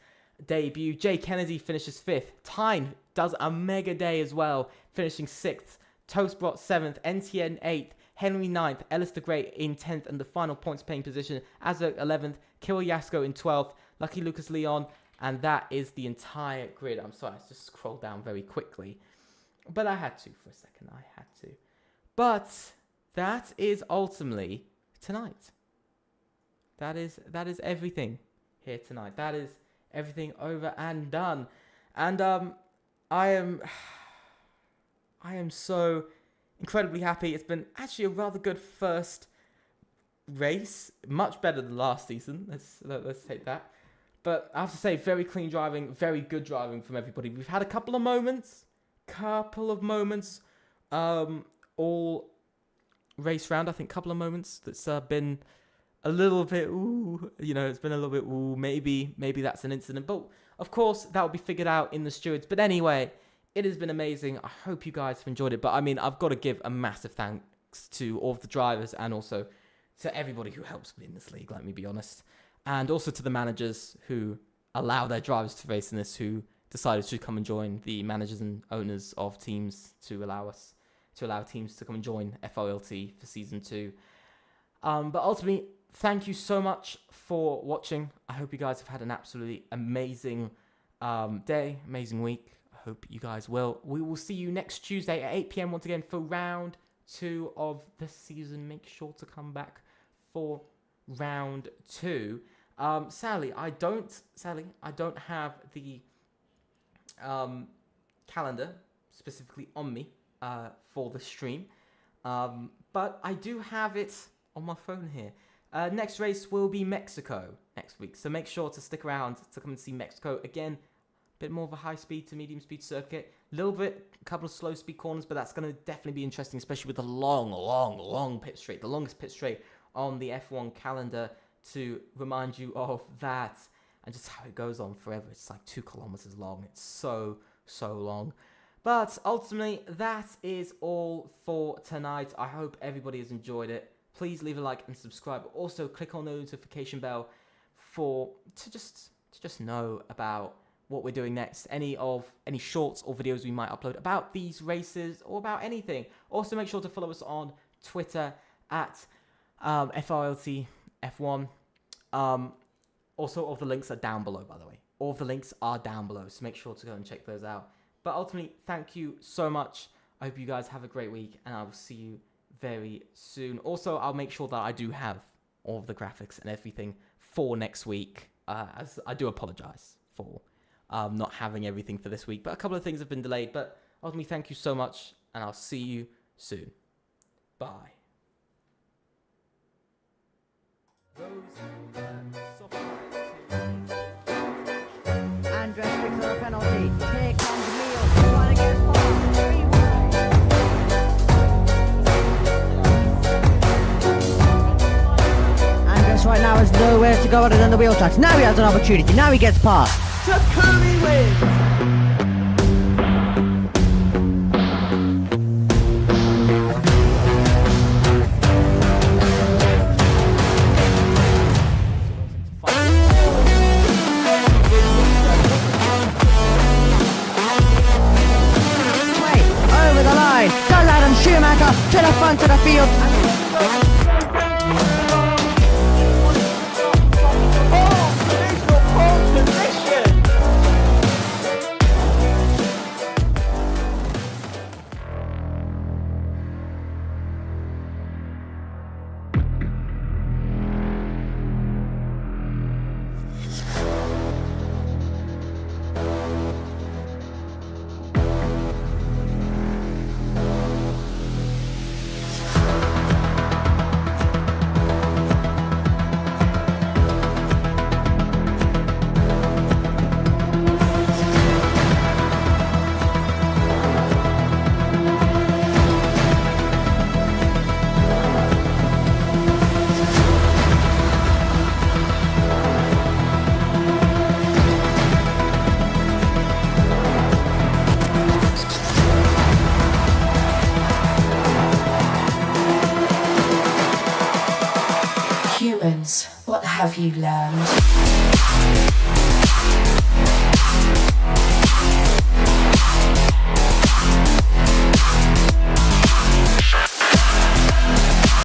debut. Jay Kennedy finishes 5th. Tyne does a mega day as well, finishing 6th. Toastbrot 7th. NTN 8th. Henry 9th. Ellis the Great in 10th and the final points paying position. Azurk 11th. Kiriyasko in 12th. Lucky Lucas Leon. And that is the entire grid. I'm sorry, I just scrolled down very quickly. But I had to for a second. I had to. But that is ultimately tonight. That is everything here tonight. That is everything over and done. And I am so incredibly happy. It's been actually a rather good first race, much better than last season. Let's take that. But I have to say, very clean driving, very good driving from everybody. We've had a couple of moments, all race round. I think couple of moments that's been a little bit, it's been a little bit, maybe that's an incident. But of course, that will be figured out in the stewards. But anyway, it has been amazing. I hope you guys have enjoyed it. But I mean, I've got to give a massive thanks to all of the drivers and also to everybody who helps win this league, let me be honest. And also to the managers who allow their drivers to race in this, who decided to come and join, the managers and owners of teams to allow teams to come and join FRLT for Season 2. But ultimately, thank you so much for watching. I hope you guys have had an absolutely amazing day, amazing week. I hope you guys will. We will see you next Tuesday at 8 p.m. once again for round 2 of the season. Make sure to come back for round 2. Sadly, I don't have the calendar specifically on me for the stream, but I do have it on my phone here. Next race will be Mexico next week, so make sure to stick around to come and see Mexico again. A bit more of a high speed to medium speed circuit, a couple of slow speed corners, but that's going to definitely be interesting, especially with the long pit straight, the longest pit straight on the F1 calendar, to remind you of that and just how it goes on forever. It's like 2 kilometers long. It's so long. But ultimately, that is all for tonight. I hope everybody has enjoyed it. Please leave a like and subscribe. Also, click on the notification bell to just know about what we're doing next. Any shorts or videos we might upload about these races or about anything. Also, make sure to follow us on Twitter at FRLT F1. Also, all of the links are down below, by the way. All of the links are down below, so make sure to go and check those out. But ultimately, thank you so much. I hope you guys have a great week, and I will see you very soon. Also, I'll make sure that I do have all of the graphics and everything for next week. As I do apologize for not having everything for this week, but a couple of things have been delayed. But ultimately, thank you so much, and I'll see you soon. Bye. Andres picks up a penalty. Here comes Leo. Trying to get past. Andres right now has nowhere to go other than the wheel tracks. Now he has an opportunity. Now he gets past. Takumi wins! Schumacher to the front of the field. Humans, what have you learned?